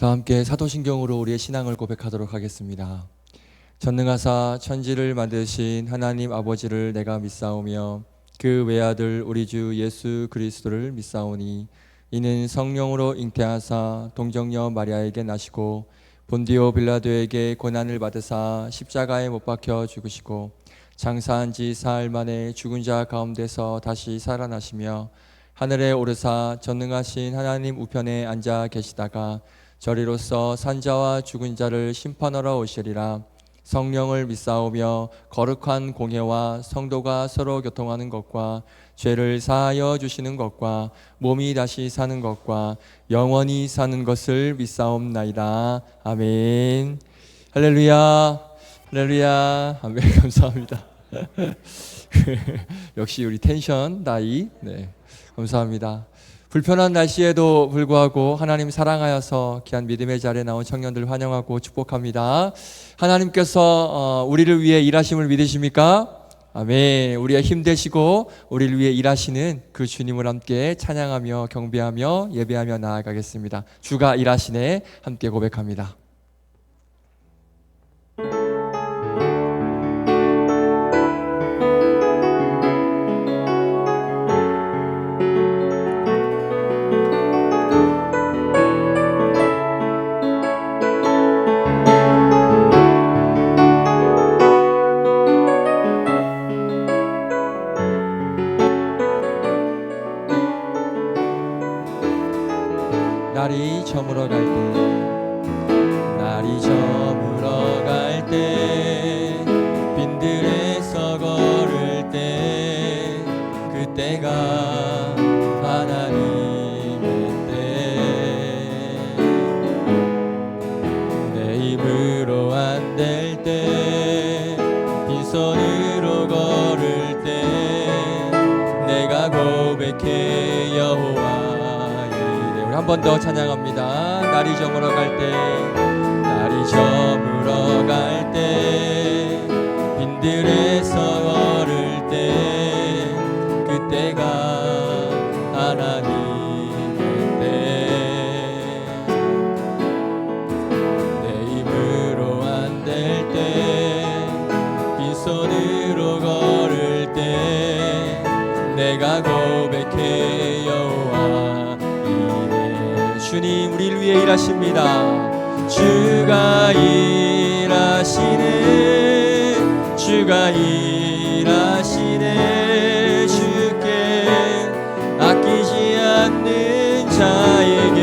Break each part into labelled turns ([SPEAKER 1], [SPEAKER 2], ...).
[SPEAKER 1] 다 함께 사도신경으로 우리의 신앙을 고백하도록 하겠습니다. 전능하사 천지를 만드신 하나님 아버지를 내가 믿사오며 그 외아들 우리 주 예수 그리스도를 믿사오니 이는 성령으로 잉태하사 동정녀 마리아에게 나시고 본디오 빌라도에게 고난을 받으사 십자가에 못 박혀 죽으시고 장사한 지 사흘 만에 죽은 자 가운데서 다시 살아나시며 하늘에 오르사 전능하신 하나님 우편에 앉아 계시다가 저리로서 산자와 죽은 자를 심판하러 오시리라. 성령을 믿사오며 거룩한 공회와 성도가 서로 교통하는 것과 죄를 사하여 주시는 것과 몸이 다시 사는 것과 영원히 사는 것을 믿사옵나이다. 아멘. 할렐루야. 할렐루야. 아멘. 감사합니다. 역시 우리 텐션 나이. 네, 감사합니다. 불편한 날씨에도 불구하고 하나님 사랑하여서 귀한 믿음의 자리에 나온 청년들 환영하고 축복합니다. 하나님께서 우리를 위해 일하심을 믿으십니까? 아멘. 우리의 힘 되시고 우리를 위해 일하시는 그 주님을 함께 찬양하며 경배하며 예배하며 나아가겠습니다. 주가 일하시네 함께 고백합니다. 날이 저물어 갈 때, 날이 저물어 갈 때, 빈들에서 걸을 때, 그때가 하나님의 때. 내 힘으로 안 될 때, 빈손으로 걸을 때, 내가 고백해 여호와. 한 번 더 찬양합니다. 날이 저물어 갈 때, 날이 저물어 갈 때, 빈들에서 걸을 때, 그때가 하나님의 때. 내 힘으로 안 될 때, 빈손으로 걸을 때, 내가 고백해 여호와. 주님 우리를 위해 일하십니다. 주가 일하시네, 주가 일하시네. 주께 아끼지 않는 자에게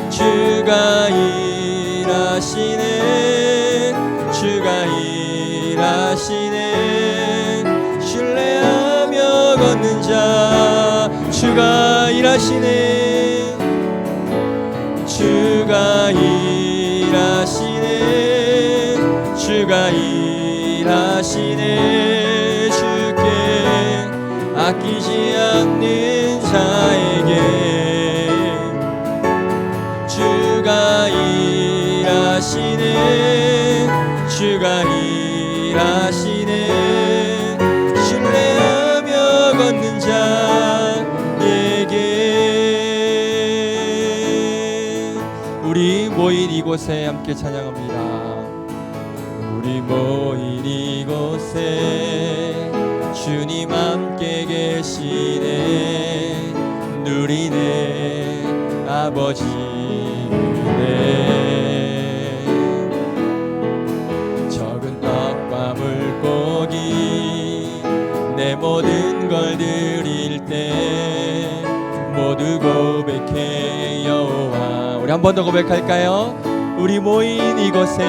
[SPEAKER 1] 주가 일하시네, 주가 일하시네. 신뢰하며 걷는 자 주가 일하시네, 주가 일하시네, 주가 일하시네. 주께 아끼지 않는 자에게 주가 일하시네, 주가 일하시네. 신뢰하며 걷는 자 우리 모인 이곳에 함께 찬양합니다. 우리 모인 이곳에 주님 함께 계시네, 누리네 아버지 은혜. 적은 떡과 물고기 내 모든 걸 드릴 때 모두 고백해 여호와. 우리 한 번 더 고백할까요? 우리 모인 이곳에,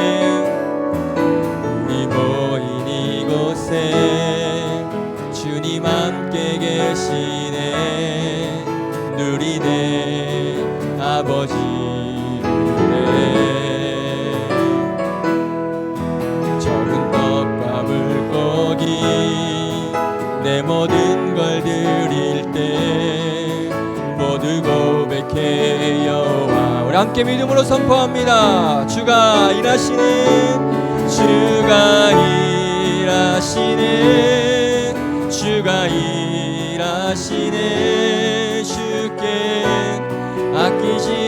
[SPEAKER 1] 우리 모인 이곳에 주님 함께 계시네, 누리네 아버지 은혜. 적은 떡과 물고기 내 모든 걸 드릴 때 모두 고백해 여호와. 우리 함께 믿음으로 선포합니다. 주가 일하시네, 주가 일하시네, 주가 일하시네. 주께 아끼지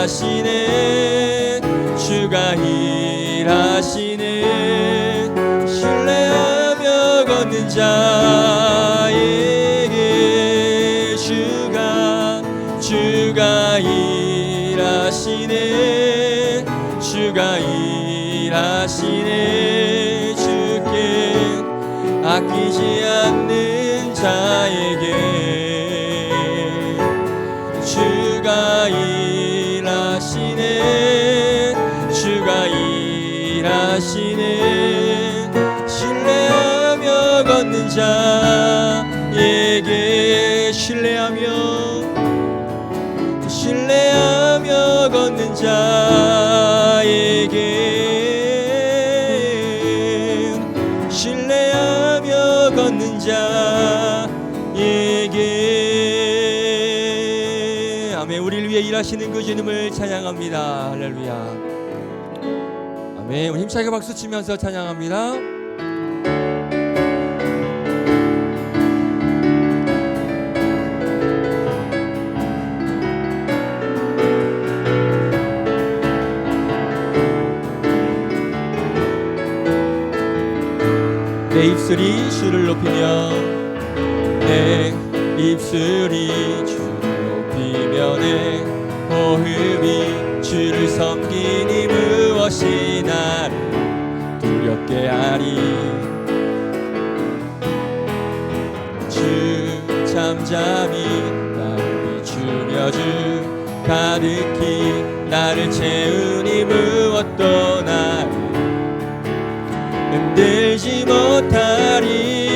[SPEAKER 1] 일하시네 주가 일하시네 신뢰하며 걷는 자에게 주가 일하시네 주가 일하시네 주께 아끼지 않는 자에게 주가 일하시네 주가 일하시네 신뢰하며 걷는 자에게 신뢰하며 걷는 자에게 신뢰하며 걷는 자에게 아멘. 우리를 위해 일하시는 그 주님을 찬양합니다. 할렐루야. 아멘. 우리 힘차게 박수 치면서 찬양합니다. 내 입술이 주를 높이며 내 입술이 주를 높이며 내 호흡이 주를 섬기니 무엇이 나를 두렵게 하리 주 잠잠히 나를 비추며 주 가득히 나를 채우니 무엇도 나를 흔들지 못하리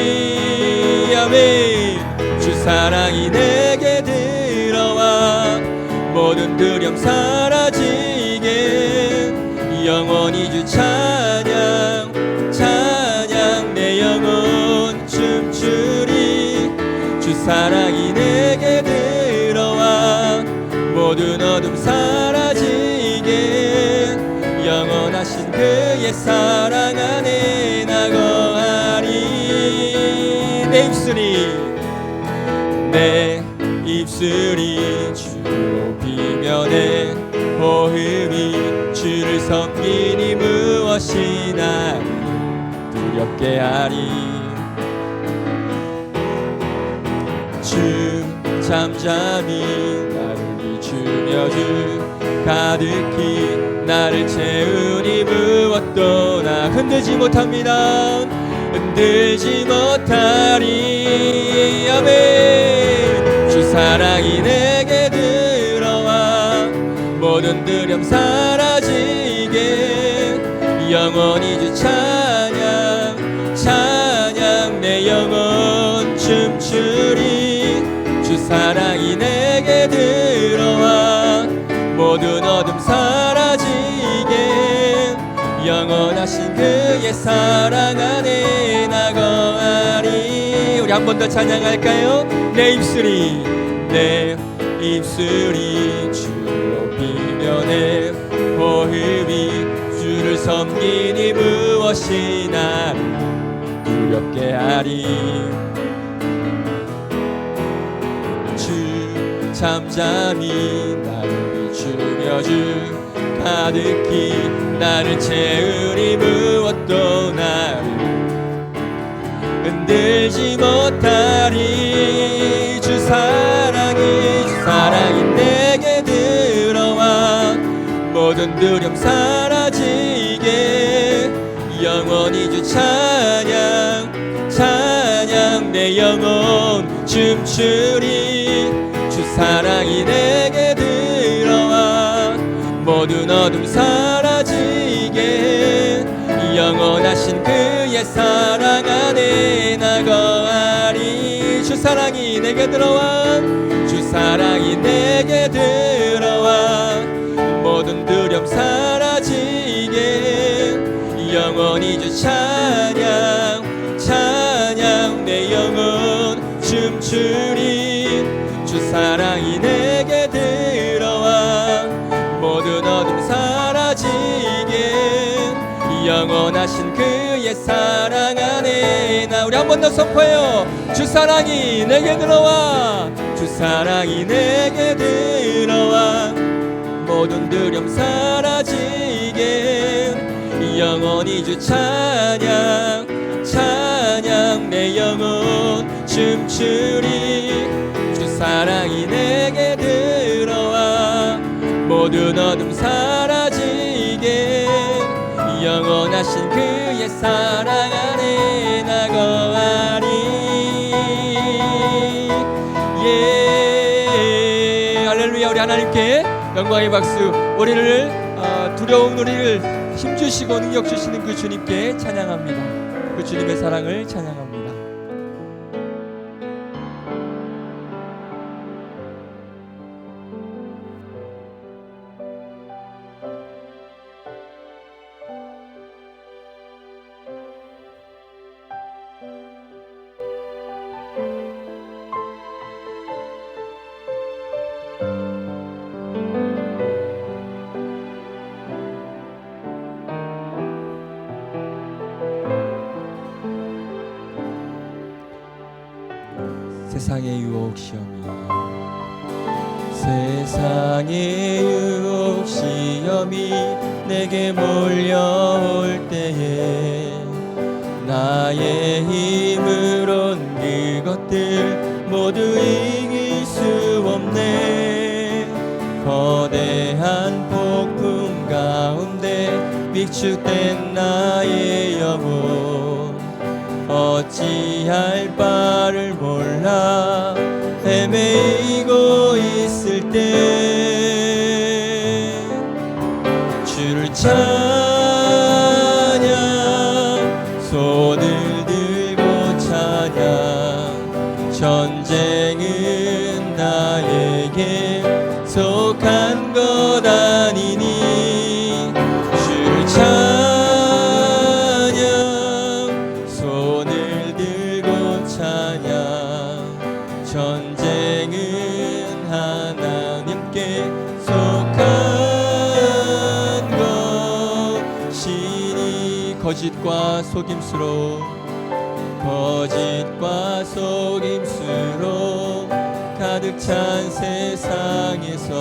[SPEAKER 1] 아멘 주 사랑이 내게 들어와 모든 두려움 사라지게 영원히 주 찬양 내 영혼 춤추리 주 사랑이 내게 들어와 모든 어둠 사라지게 영원하신 그의 사랑 안에 나 거하리 내 입술이 주를 높이며 내 호흡이 주를 섬기니 무엇이 나를 두렵게 하리 주 잠잠히 나를 비추며 주 가득히 나를 채우니 무엇도 나 흔들지 못합니다 흔들지 못하리 아멘 주 사랑이 내게 들어와 모든 두려움 사라지게 영원히 주 찬양 내 영혼 춤추리 주 사랑이 내게 들어와 모든 어둠 사라지게 영원하신 그의 사랑 안에 나 거하리 우리 한 번 더 찬양할까요? 내 입술이 주를 높이며 내 호흡이 주를 섬기니 무엇이 나를 두렵게 하리 주 잠잠히 나를 비추며 주 가득히 나를 채우니 무엇도 나를 흔들지 못하리 주 사랑이 내게 들어와 모든 두려움 사라지게 영원히 주 찬양 내 영혼 춤추리 주 사랑이 내게 들어와 모든 어둠 사라지게 영원하신 그의 사랑 안에 나 거하리 주 사랑이 내게 들어와 모든 두려움 사라지게 영원히 주 찬양 내 영혼 춤추리 주 사랑이 내게 들어와 모든 어둠 사라지게 영원하신 그의 사랑 안에 나 우리 한 번 더 선포해요 주 사랑이 내게 들어와 모든 두려움 사라지게 영원히 주 찬양 찬양 내 영혼 춤추리 주 사랑이 내게 들어와 모든 어둠 사라지게 영원하신 그의 사랑 안에 나 거하리 예 할렐루야. 우리 하나님께 영광의 박수. 우리를 두려운 우리를 힘주시고 능력 주시는 그 주님께 찬양합니다. 그 주님의 사랑을 찬양합니다. 세상의 유혹 시험이 세상의 유혹 시험이 내게 몰려올 때에 나의 힘으론 그것들 모두 이길 수 없네. 거대한 폭풍 가운데 위축된 나의 영혼 어찌할 바를 몰라 헤매이고 있을 때 주를 찬양 손을 들고 찬양 전쟁은 나에게 속한 것 아니니 주를 찬양 전쟁은 하나님께 속한 것이니 거짓과 속임수로 가득 찬 세상에서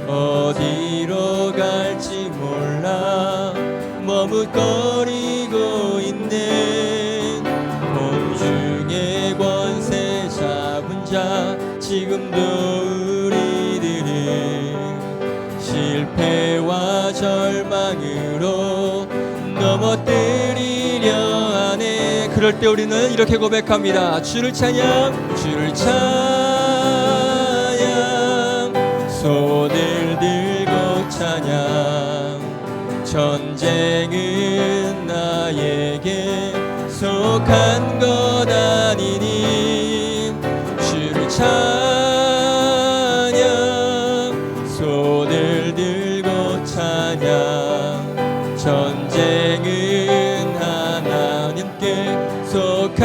[SPEAKER 1] 어디로 갈지 몰라 머뭇거리고 있네. 공중의 권세 잡은 자 지금도 우리들을 실패와 절망으로 넘어뜨리려 하네. 그럴 때 우리는 이렇게 고백합니다. 주를 찬양 주를 찬양 손을 들고 찬양 전쟁은 나에게 속한 것 아니니 주를 찬양 손을 들고 찬양 전쟁은 하나님께 속한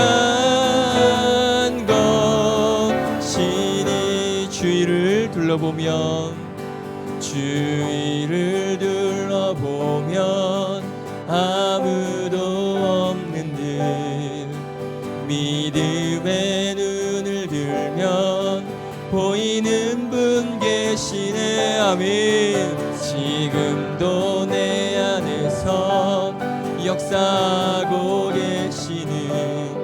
[SPEAKER 1] 것이니. 주위를 둘러보면 아무도 없는 듯 믿음의 눈을 들면 보이는 분 계시네. 아멘. 지금도 내 안에서 역사하고 계시는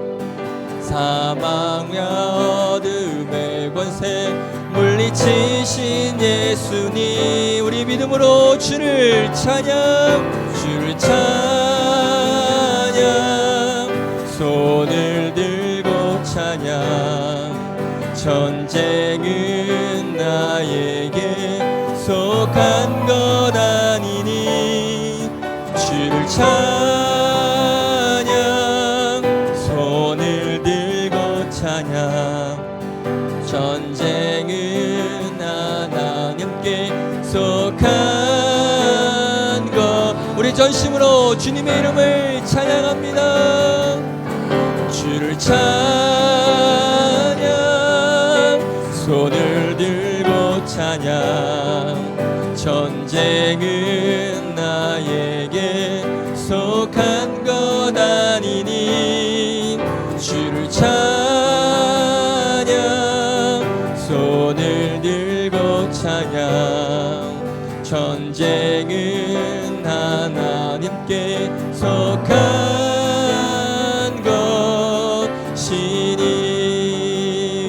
[SPEAKER 1] 사망과 어둠의 권세 물리치신 예수님 우리 믿음으로 주를 찬양 주를 찬양 손을 들고 찬양 전쟁은 나에게 속한 것 아니니 주를 찬양 손을 들고 찬양 전쟁은 하나님께 속한 것. 우리 전심으로 주님의 이름을 찬양합니다. 주를 찬양 손을 들고 찬양 전쟁은 나에게 속한 것 아니니 주를 찬양 손을 들고 찬양 전쟁은 하나님께 속한 것이니.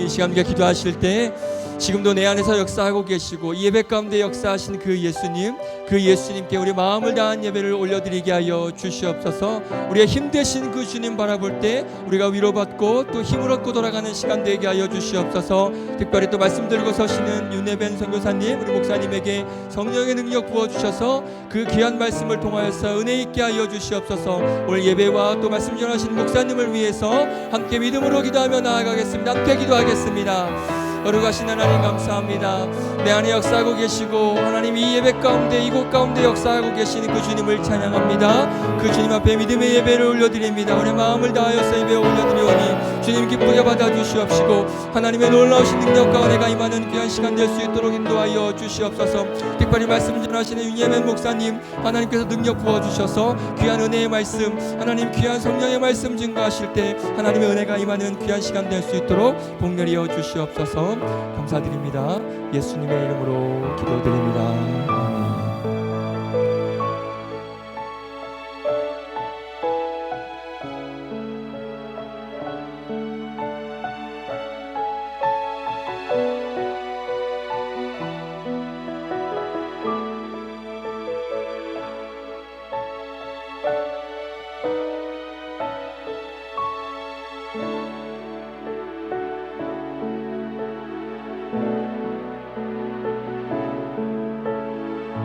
[SPEAKER 1] 이 시간 우리가 기도하실 때 지금도 내 안에서 역사하고 계시고 이 예배 가운데 역사하신 그 예수님께 우리 마음을 다한 예배를 올려드리게 하여 주시옵소서. 우리의 힘되신 그 주님 바라볼 때 우리가 위로받고 또 힘을 얻고 돌아가는 시간 되게 하여 주시옵소서. 특별히 또 말씀 들고 서시는 윤혜변 선교사님, 우리 목사님에게 성령의 능력 부어주셔서 그 귀한 말씀을 통하여서 은혜 있게 하여 주시옵소서. 오늘 예배와 또 말씀 전하신 목사님을 위해서 함께 믿음으로 기도하며 나아가겠습니다. 함께 기도하겠습니다. 거룩하신 하나님 감사합니다. 내 안에 역사하고 계시고 하나님 이 예배 가운데 이곳 가운데 역사하고 계시는 그 주님을 찬양합니다. 그 주님 앞에 믿음의 예배를 올려드립니다. 우리 마음을 다하여서 예배 올려드리오니 주님 기쁘게 받아주시옵시고 하나님의 놀라우신 능력과 은혜가 임하는 귀한 시간 될 수 있도록 인도하여 주시옵소서. 특별히 말씀 전하시는 윤예맨 목사님, 하나님께서 능력 부어주셔서 귀한 은혜의 말씀, 하나님 귀한 성령의 말씀 증거하실 때 하나님의 은혜가 임하는 귀한 시간 될 수 있도록 복렬이어 주시옵소서. 감사드립니다. 예수님의 이름으로 기도드립니다.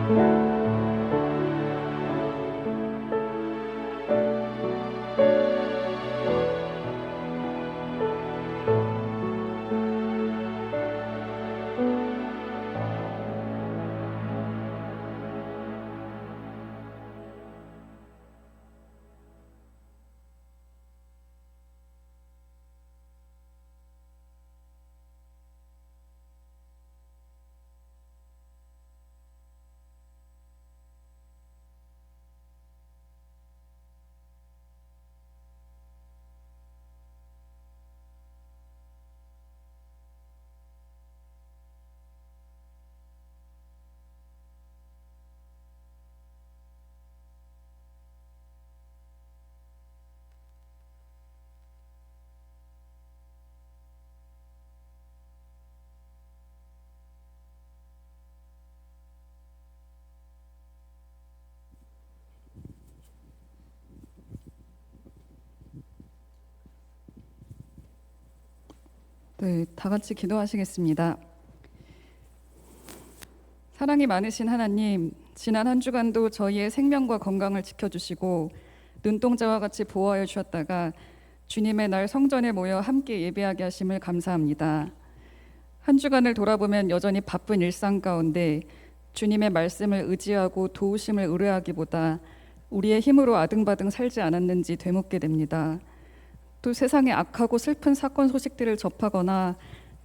[SPEAKER 1] 아멘.
[SPEAKER 2] 네, 다 같이 기도하시겠습니다. 사랑이 많으신 하나님, 지난 한 주간도 저희의 생명과 건강을 지켜주시고 눈동자와 같이 보호하여 주셨다가 주님의 날 성전에 모여 함께 예배하게 하심을 감사합니다. 한 주간을 돌아보면 여전히 바쁜 일상 가운데 주님의 말씀을 의지하고 도우심을 의뢰하기보다 우리의 힘으로 아등바등 살지 않았는지 되묻게 됩니다. 또 세상의 악하고 슬픈 사건 소식들을 접하거나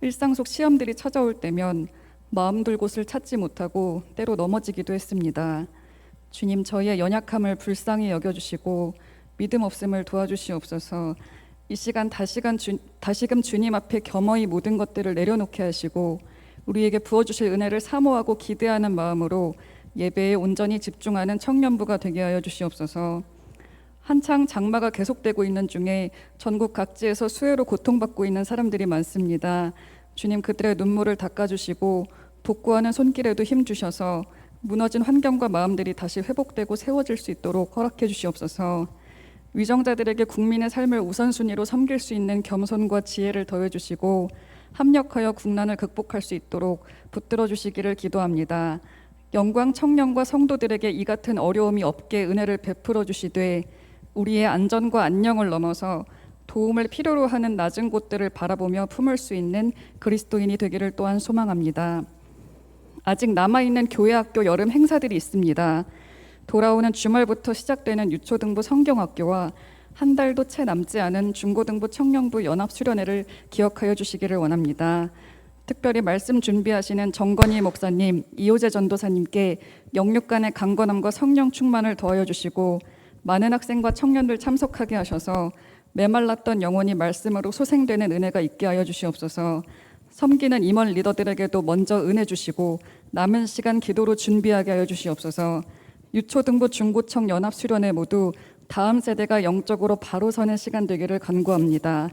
[SPEAKER 2] 일상 속 시험들이 찾아올 때면 마음 둘 곳을 찾지 못하고 때로 넘어지기도 했습니다. 주님, 저희의 연약함을 불쌍히 여겨주시고 믿음 없음을 도와주시옵소서. 이 시간 다시금 주님 앞에 겸허히 모든 것들을 내려놓게 하시고 우리에게 부어주실 은혜를 사모하고 기대하는 마음으로 예배에 온전히 집중하는 청년부가 되게 하여 주시옵소서. 한창 장마가 계속되고 있는 중에 전국 각지에서 수해로 고통받고 있는 사람들이 많습니다. 주님, 그들의 눈물을 닦아주시고 복구하는 손길에도 힘주셔서 무너진 환경과 마음들이 다시 회복되고 세워질 수 있도록 허락해 주시옵소서. 위정자들에게 국민의 삶을 우선순위로 섬길 수 있는 겸손과 지혜를 더해주시고 합력하여 국난을 극복할 수 있도록 붙들어 주시기를 기도합니다. 영광 청년과 성도들에게 이 같은 어려움이 없게 은혜를 베풀어 주시되 우리의 안전과 안녕을 넘어서 도움을 필요로 하는 낮은 곳들을 바라보며 품을 수 있는 그리스도인이 되기를 또한 소망합니다. 아직 남아있는 교회학교 여름 행사들이 있습니다. 돌아오는 주말부터 시작되는 유초등부 성경학교와 한 달도 채 남지 않은 중고등부 청년부 연합수련회를 기억하여 주시기를 원합니다. 특별히 말씀 준비하시는 정건희 목사님, 이호재 전도사님께 영육간의 강건함과 성령 충만을 더하여 주시고 많은 학생과 청년들 참석하게 하셔서 메말랐던 영혼이 말씀으로 소생되는 은혜가 있게 하여 주시옵소서. 섬기는 임원 리더들에게도 먼저 은혜 주시고 남은 시간 기도로 준비하게 하여 주시옵소서. 유초등부 중고청 연합수련회 모두 다음 세대가 영적으로 바로 서는 시간 되기를 간구합니다.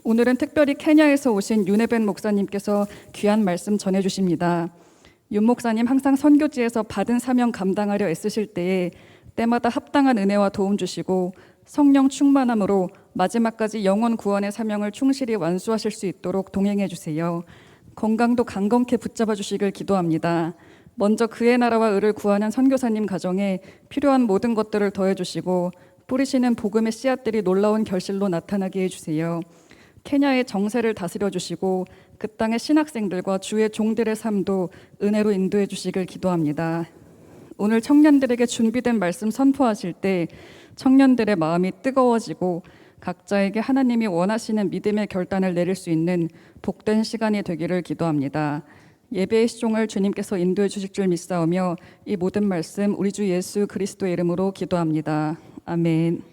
[SPEAKER 2] 오늘은 특별히 케냐에서 오신 윤혜벤 목사님께서 귀한 말씀 전해주십니다. 윤 목사님 항상 선교지에서 받은 사명 감당하려 애쓰실 때마다 합당한 은혜와 도움 주시고 성령 충만함으로 마지막까지 영혼 구원의 사명을 충실히 완수하실 수 있도록 동행해 주세요. 건강도 강건케 붙잡아 주시길 기도합니다. 먼저 그의 나라와 의를 구하는 선교사님 가정에 필요한 모든 것들을 더해 주시고 뿌리시는 복음의 씨앗들이 놀라운 결실로 나타나게 해주세요. 케냐의 정세를 다스려 주시고 그 땅의 신학생들과 주의 종들의 삶도 은혜로 인도해 주시길 기도합니다. 오늘 청년들에게 준비된 말씀 선포하실 때 청년들의 마음이 뜨거워지고 각자에게 하나님이 원하시는 믿음의 결단을 내릴 수 있는 복된 시간이 되기를 기도합니다. 예배의 시종을 주님께서 인도해 주실 줄 믿사오며 이 모든 말씀 우리 주 예수 그리스도의 이름으로 기도합니다. 아멘.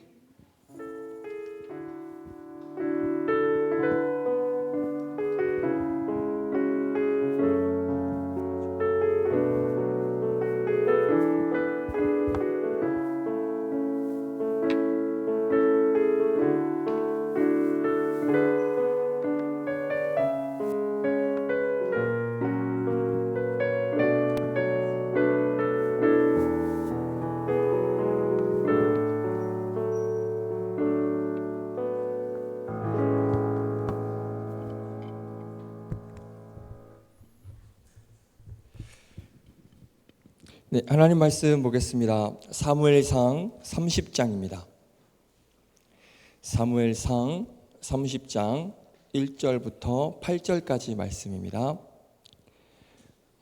[SPEAKER 1] 네, 하나님 말씀 보겠습니다. 사무엘상 30장입니다. 사무엘상 30장 1절부터 8절까지 말씀입니다.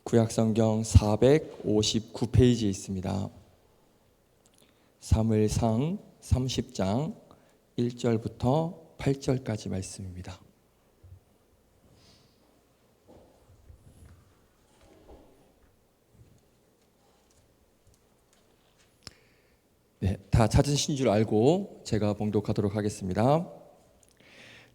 [SPEAKER 1] 구약성경 459페이지에 있습니다. 사무엘상 30장 1절부터 8절까지 말씀입니다. 네, 다 찾으신 줄 알고 제가 봉독하도록 하겠습니다.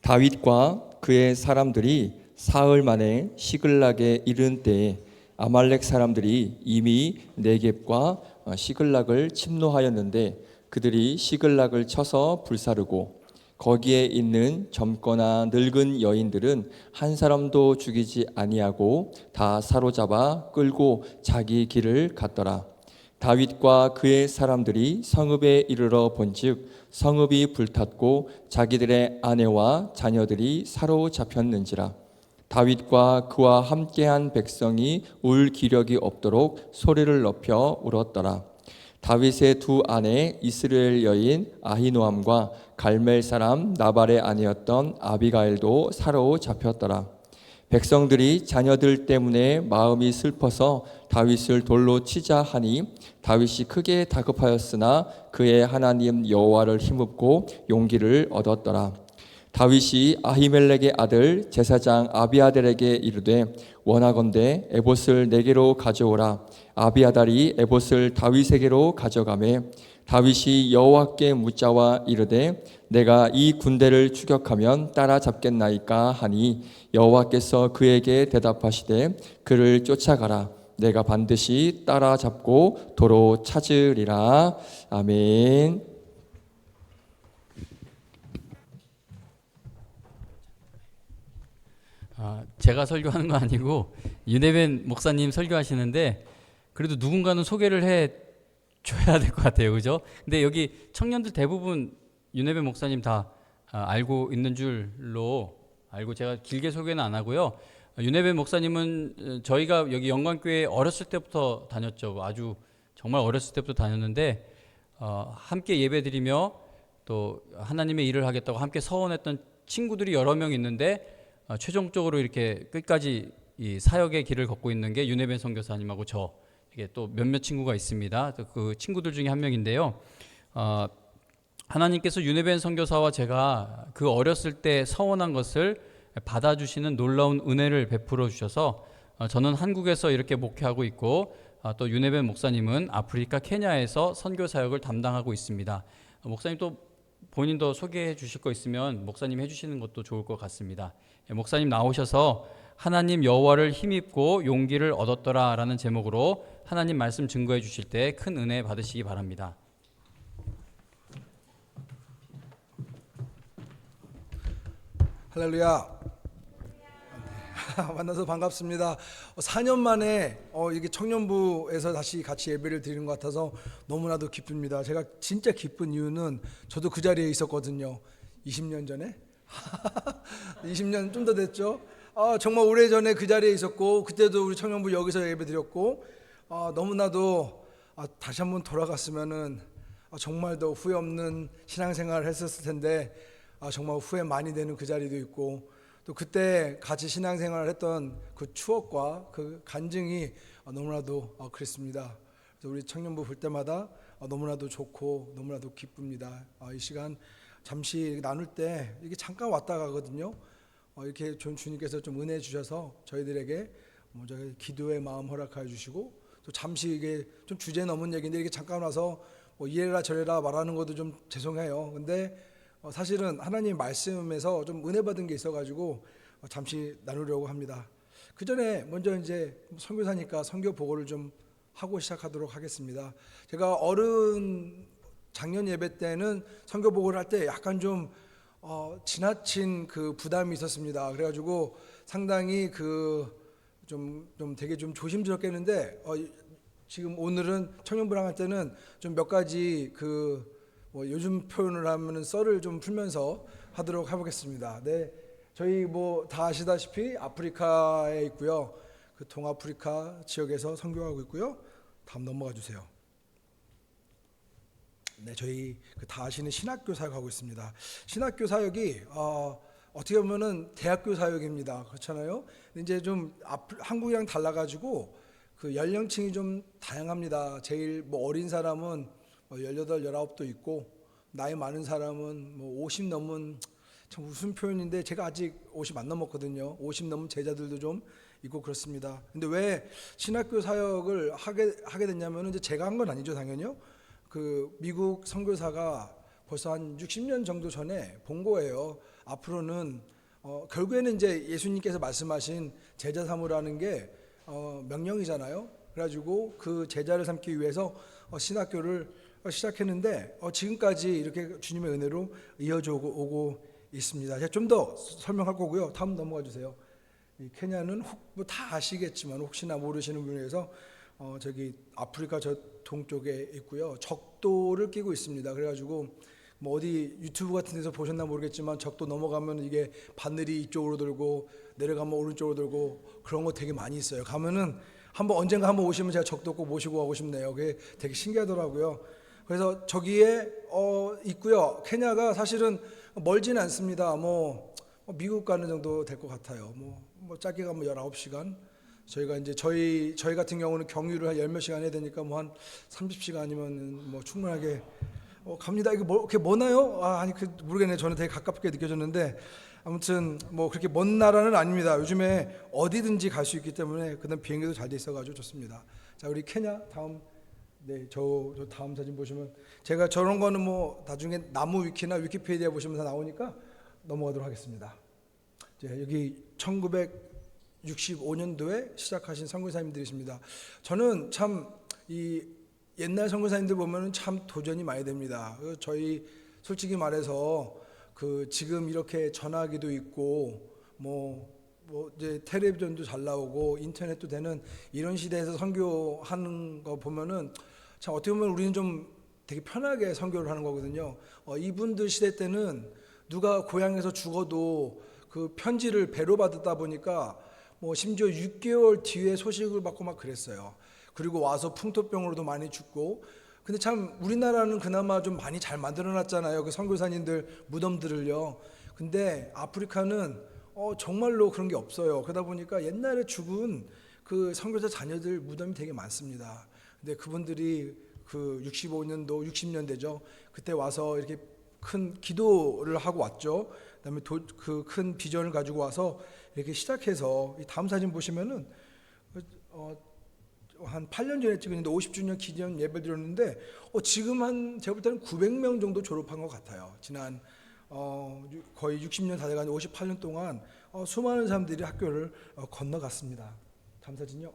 [SPEAKER 1] 다윗과 그의 사람들이 사흘 만에 시글락에 이른 때에 아말렉 사람들이 이미 네겝과 시글락을 침노하였는데 그들이 시글락을 쳐서 불사르고 거기에 있는 젊거나 늙은 여인들은 한 사람도 죽이지 아니하고 다 사로잡아 끌고 자기 길을 갔더라. 다윗과 그의 사람들이 성읍에 이르러 본즉 성읍이 불탔고 자기들의 아내와 자녀들이 사로잡혔는지라. 다윗과 그와 함께한 백성이 울 기력이 없도록 소리를 높여 울었더라. 다윗의 두 아내 이스라엘 여인 아히노암과 갈멜 사람 나발의 아내였던 아비가일도 사로잡혔더라. 백성들이 자녀들 때문에 마음이 슬퍼서 다윗을 돌로 치자 하니 다윗이 크게 다급하였으나 그의 하나님 여호와를 힘입고 용기를 얻었더라. 다윗이 아히멜렉의 아들 제사장 아비아달에게 이르되 원하건대 에봇을 내게로 가져오라. 아비아달이 에봇을 다윗에게로 가져가매 다윗이 여호와께 묻자와 이르되 내가 이 군대를 추격하면 따라잡겠나이까 하니 여호와께서 그에게 대답하시되 그를 쫓아가라. 내가 반드시 따라잡고 도로 찾으리라. 아멘.
[SPEAKER 3] 제가 설교하는 거 아니고 윤혜벤 목사님 설교하시는데 그래도 누군가는 소개를 해 줘야 될 것 같아요, 그죠? 근데 여기 청년들 대부분 윤혜벤 목사님 다 알고 있는 줄로 알고 제가 길게 소개는 안 하고요. 윤혜벤 목사님은 저희가 여기 영광교회 어렸을 때부터 다녔죠. 아주 정말 어렸을 때부터 다녔는데 함께 예배드리며 또 하나님의 일을 하겠다고 함께 서원했던 친구들이 여러 명 있는데 최종적으로 이렇게 끝까지 이 사역의 길을 걷고 있는 게 윤혜벤 선교사님하고 저 이게 또 몇몇 친구가 있습니다. 그 친구들 중에 한 명인데요. 하나님께서 윤혜벤 선교사와 제가 그 어렸을 때 서원한 것을 받아주시는 놀라운 은혜를 베풀어 주셔서 저는 한국에서 이렇게 목회하고 있고 또 윤혜벤 목사님은 아프리카 케냐에서 선교 사역을 담당하고 있습니다. 목사님 또 본인도 소개해 주실 거 있으면 목사님 해주시는 것도 좋을 것 같습니다. 목사님 나오셔서 하나님 여호와를 힘입고 용기를 얻었더라라는 제목으로 하나님 말씀 증거해 주실 때 큰 은혜 받으시기 바랍니다.
[SPEAKER 4] 할렐루야. 만나서 반갑습니다. 4년 만에 이게 청년부에서 다시 같이 예배를 드리는 것 같아서 너무나도 기쁩니다. 제가 진짜 기쁜 이유는 저도 그 자리에 있었거든요. 20년 전에 20년 좀 더 됐죠. 정말 오래전에 그 자리에 있었고 그때도 우리 청년부 여기서 예배 드렸고 너무나도 다시 한번 돌아갔으면은 정말 더 후회 없는 신앙생활을 했었을 텐데 정말 후회 많이 되는 그 자리도 있고 또 그때 같이 신앙생활을 했던 그 추억과 그 간증이 너무나도 그랬습니다. 그래서 우리 청년부 볼 때마다 너무나도 좋고 너무나도 기쁩니다. 이 시간 잠시 나눌 때 이게 잠깐 왔다 가거든요. 이렇게 주님께서 좀 은혜 주셔서 저희들에게 먼저 기도의 마음 허락해 주시고 또 잠시 이게 좀 주제 넘은 얘기인데 이렇게 잠깐 와서 이래라 저래라 말하는 것도 좀 죄송해요. 근데 사실은 하나님 말씀에서 좀 은혜 받은 게 있어가지고 잠시 나누려고 합니다. 그 전에 먼저 이제 선교사니까 선교 보고를 좀 하고 시작하도록 하겠습니다. 제가 작년 예배 때는 선교 보고를 할 때 약간 좀 지나친 그 부담이 있었습니다. 그래가지고 상당히 좀 되게 좀 조심스럽게 했는데 지금 오늘은 청년부랑 할 때는 좀 몇 가지 요즘 표현을 하면은 썰을 좀 풀면서 하도록 해보겠습니다. 네, 저희 다 아시다시피 아프리카에 있고요. 그 동아프리카 지역에서 선교하고 있고요. 다음 넘어가 주세요. 네, 저희 다 아시는 신학교 사역하고 있습니다. 신학교 사역이 어떻게 보면은 대학교 사역입니다. 그렇잖아요. 근데 이제 좀 한국이랑 달라가지고 그 연령층이 좀 다양합니다. 제일 어린 사람은 18, 19도 있고 나이 많은 사람은 50 넘은 참 무슨 표현인데 제가 아직 50 안 넘었거든요. 50 넘은 제자들도 좀 있고 그렇습니다. 근데 왜 신학교 사역을 하게 됐냐면은 이제 제가 한 건 아니죠, 당연히요. 그 미국 선교사가 벌써 한 60년 정도 전에 본 거예요. 앞으로는 결국에는 이제 예수님께서 말씀하신 제자 삼으라는 게 명령이잖아요. 그래가지고 그 제자를 삼기 위해서 신학교를 시작했는데 지금까지 이렇게 주님의 은혜로 이어져 오고 있습니다. 제가 좀 더 설명할 거고요. 다음 넘어가 주세요. 이 케냐는 다 아시겠지만 혹시나 모르시는 분을 위해서 저기 아프리카 저 동쪽에 있고요. 적도를 끼고 있습니다. 그래가지고 어디 유튜브 같은 데서 보셨나 모르겠지만 적도 넘어가면 이게 바늘이 이쪽으로 돌고 내려가면 오른쪽으로 돌고 그런 거 되게 많이 있어요. 가면은 언젠가 한번 오시면 제가 적도 꼭 모시고 가고 싶네요. 그게 되게 신기하더라고요. 그래서 저기에 있고요. 케냐가 사실은 멀지는 않습니다. 미국 가는 정도 될 것 같아요. 짧게 가면 19시간. 저희가 이제 저희 같은 경우는 경유를 한 10몇 시간 해야 되니까 한 30시간이면 충분하게 갑니다. 이게 그렇게 머나요? 아니 모르겠네요. 저는 되게 가깝게 느껴졌는데 아무튼 그렇게 먼 나라는 아닙니다. 요즘에 어디든지 갈 수 있기 때문에 그다음 비행기도 잘 돼 있어가지고 좋습니다. 자, 우리 케냐 다음. 네, 저 다음 사진 보시면 제가 저런 거는 나중에 나무 위키나 위키피디아 보시면 다 나오니까 넘어가도록 하겠습니다. 여기 1965년도에 시작하신 선교사님들이십니다. 저는 참 이 옛날 선교사님들 보면은 참 도전이 많이 됩니다. 저희 솔직히 말해서 지금 이렇게 전화기도 있고 이제 텔레비전도 잘 나오고 인터넷도 되는 이런 시대에서 선교하는 거 보면은 참 어떻게 보면 우리는 좀 되게 편하게 선교를 하는 거거든요. 이분들 시대 때는 누가 고향에서 죽어도 그 편지를 배로 받았다 보니까 심지어 6개월 뒤에 소식을 받고 막 그랬어요. 그리고 와서 풍토병으로도 많이 죽고. 근데 참 우리나라는 그나마 좀 많이 잘 만들어놨잖아요. 그 선교사님들 무덤들을요. 근데 아프리카는 정말로 그런 게 없어요. 그러다 보니까 옛날에 죽은 그 선교사 자녀들 무덤이 되게 많습니다. 근데 그분들이 그 65년도, 60년대죠. 그때 와서 이렇게 큰 기도를 하고 왔죠. 그다음에 그 큰 비전을 가지고 와서 이렇게 시작해서 이 다음 사진 보시면은 한 8년 전에 찍었는데 50주년 기념 예배 드렸는데 지금 제가 볼 때는 900명 정도 졸업한 것 같아요. 지난 거의 60년 다 돼가는 58년 동안 수많은 사람들이 학교를 건너갔습니다. 다음 사진요.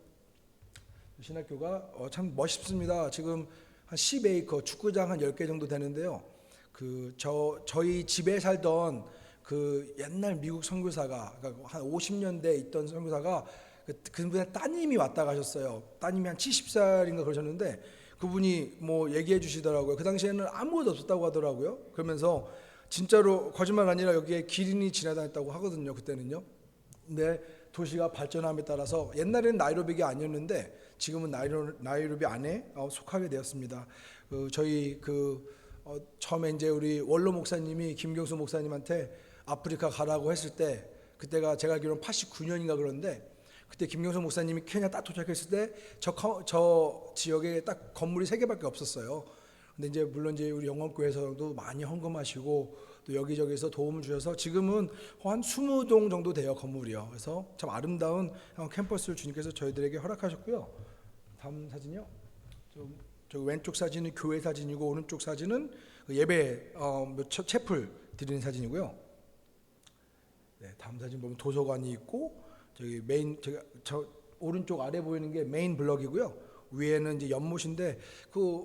[SPEAKER 4] 신학교가 참 멋있습니다. 지금 한 10에이커 축구장 한 10개 정도 되는데요. 저희 집에 살던 그 옛날 미국 선교사가 그러니까 한 50년대에 있던 선교사가 그분의 따님이 왔다 가셨어요. 따님이 한 70살인가 그러셨는데 그분이 뭐 얘기해 주시더라고요. 그 당시에는 아무것도 없었다고 하더라고요. 그러면서 진짜로 거짓말 아니라 여기에 기린이 지나다녔다고 하거든요. 그때는요. 근데 도시가 발전함에 따라서 옛날에는 나이로비가 아니었는데 지금은 나이로비 안에 속하게 되었습니다. 저희 처음에 이제 우리 원로 목사님이 김경수 목사님한테 아프리카 가라고 했을 때 그때가 제가 알기로는 89년인가 그런데 그때 김경수 목사님이 케냐 딱 도착했을 때 저 지역에 딱 건물이 3개밖에 없었어요. 근데 이제 물론 이제 우리 영원교회에서도 많이 헌금하시고 또 여기저기서 도움을 주셔서 지금은 한 20동 정도 돼요, 건물이요. 그래서 참 아름다운 캠퍼스를 주님께서 저희들에게 허락하셨고요. 다음 사진요. 저 왼쪽 사진은 교회 사진이고 오른쪽 사진은 예배 채플 드리는 사진이고요. 네, 다음 사진 보면 도서관이 있고 저기 저 오른쪽 아래 보이는 게 메인 블럭이고요. 위에는 이제 연못인데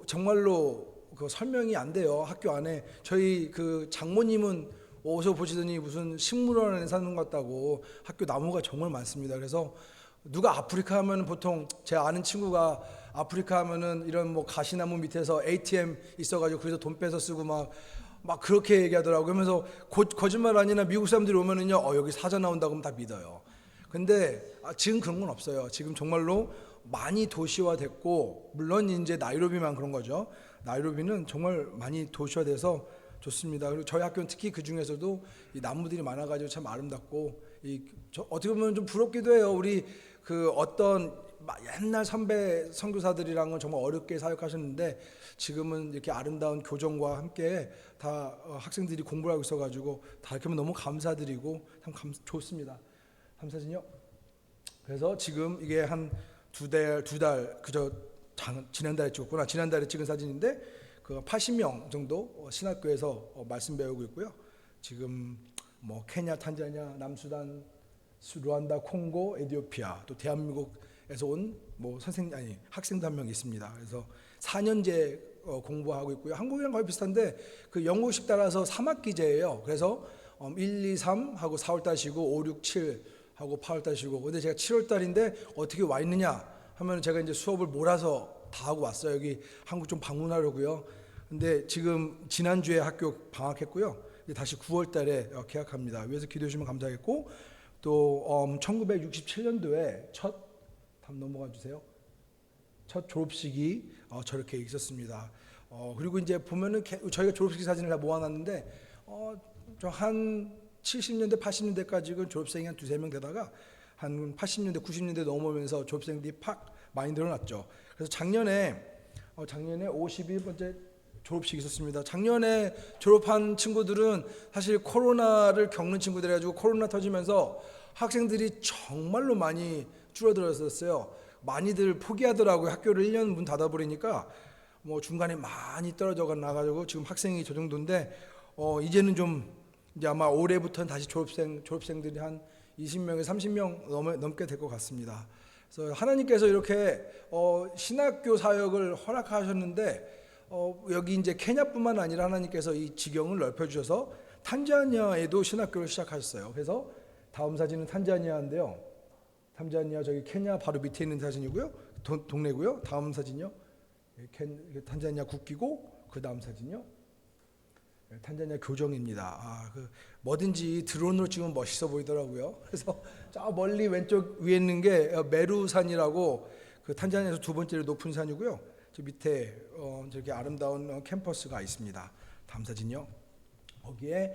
[SPEAKER 4] 정말로 설명이 안 돼요. 학교 안에 저희 장모님은 어디서 보시더니 무슨 식물원 안에 사는 것 같다고 학교 나무가 정말 많습니다. 그래서 누가 아프리카 하면 보통 제 아는 친구가 아프리카 하면은 이런 뭐 가시나무 밑에서 ATM 있어가지고 그래서 돈 빼서 쓰고 막 그렇게 얘기하더라고요. 그러면서 거짓말 아니나 미국 사람들이 오면은요, 여기 사자 나온다고 하면 다 믿어요. 근데 지금 그런 건 없어요. 지금 정말로 많이 도시화됐고, 물론 이제 나이로비만 그런 거죠. 나이로비는 정말 많이 도시화돼서 좋습니다. 그리고 저희 학교는 특히 그 중에서도 이 나무들이 많아가지고 참 아름답고, 어떻게 보면 좀 부럽기도 해요. 우리 어떤 옛날 선배 선교사들이랑은 정말 어렵게 사역하셨는데 지금은 이렇게 아름다운 교정과 함께 다 학생들이 공부를 하고 있어가지고 다 이렇게 하면 너무 감사드리고 참 좋습니다. 다음 사진요. 그래서 지금 이게 한 두 달 지난달에 찍었구나. 지난달에 찍은 사진인데 80명 정도 신학교에서 말씀 배우고 있고요. 지금 뭐 케냐, 탄자니아, 남수단, 루안다, 콩고, 에티오피아, 또 대한민국에서 온 학생도 한 명 있습니다. 그래서 4년제 공부하고 있고요. 한국이랑 거의 비슷한데 영국식 따라서 3학기제예요. 그래서 1, 2, 3 하고 4월달 쉬고 5, 6, 7 하고 8월달 쉬고. 근데 제가 7월달인데 어떻게 와 있느냐 하면 제가 이제 수업을 몰아서 다 하고 왔어요. 여기 한국 좀 방문하려고요. 근데 지금 지난주에 학교 방학했고요. 이제 다시 9월달에 개학합니다. 위에서 기도해 주시면 감사하겠고, 또 1967년도에 다음 넘어가 주세요. 첫 졸업식이 저렇게 있었습니다. 그리고 이제 보면은 저희가 졸업식 사진을 다 모아놨는데 한 70년대, 80년대까지는 졸업생이 한 2-3명 되다가 한 80년대, 90년대 넘어오면서 졸업생들이 팍 많이 늘어났죠. 그래서 작년에 51번째 졸업식이 있었습니다. 작년에 졸업한 친구들은 사실 코로나를 겪는 친구들이 가지고 코로나 터지면서 학생들이 정말로 많이 줄어들었었어요. 많이들 포기하더라고요. 학교를 1년 문 닫아버리니까 중간에 많이 떨어져 나가지고 지금 학생이 저 정도인데 이제는 좀 이제 아마 올해부터는 다시 졸업생들이 한 20명에서 30명 넘게 될 것 같습니다. 그래서 하나님께서 이렇게 신학교 사역을 허락하셨는데 여기 이제 케냐뿐만 아니라 하나님께서 이 지경을 넓혀주셔서 탄자니아에도 신학교를 시작하셨어요. 그래서 다음 사진은 탄자니아인데요. 탄자니아 저기 케냐 바로 밑에 있는 사진이고요. 동네고요. 다음 사진요. 탄자니아 국기고 그 다음 사진요. 탄자니아 교정입니다. 뭐든지 드론으로 찍으면 멋있어 보이더라고요. 그래서 저 멀리 왼쪽 위에 있는 게 메루산이라고 탄자니아에서 2번째로 높은 산이고요. 저 밑에 저렇게 아름다운 캠퍼스가 있습니다. 다음 사진요. 거기에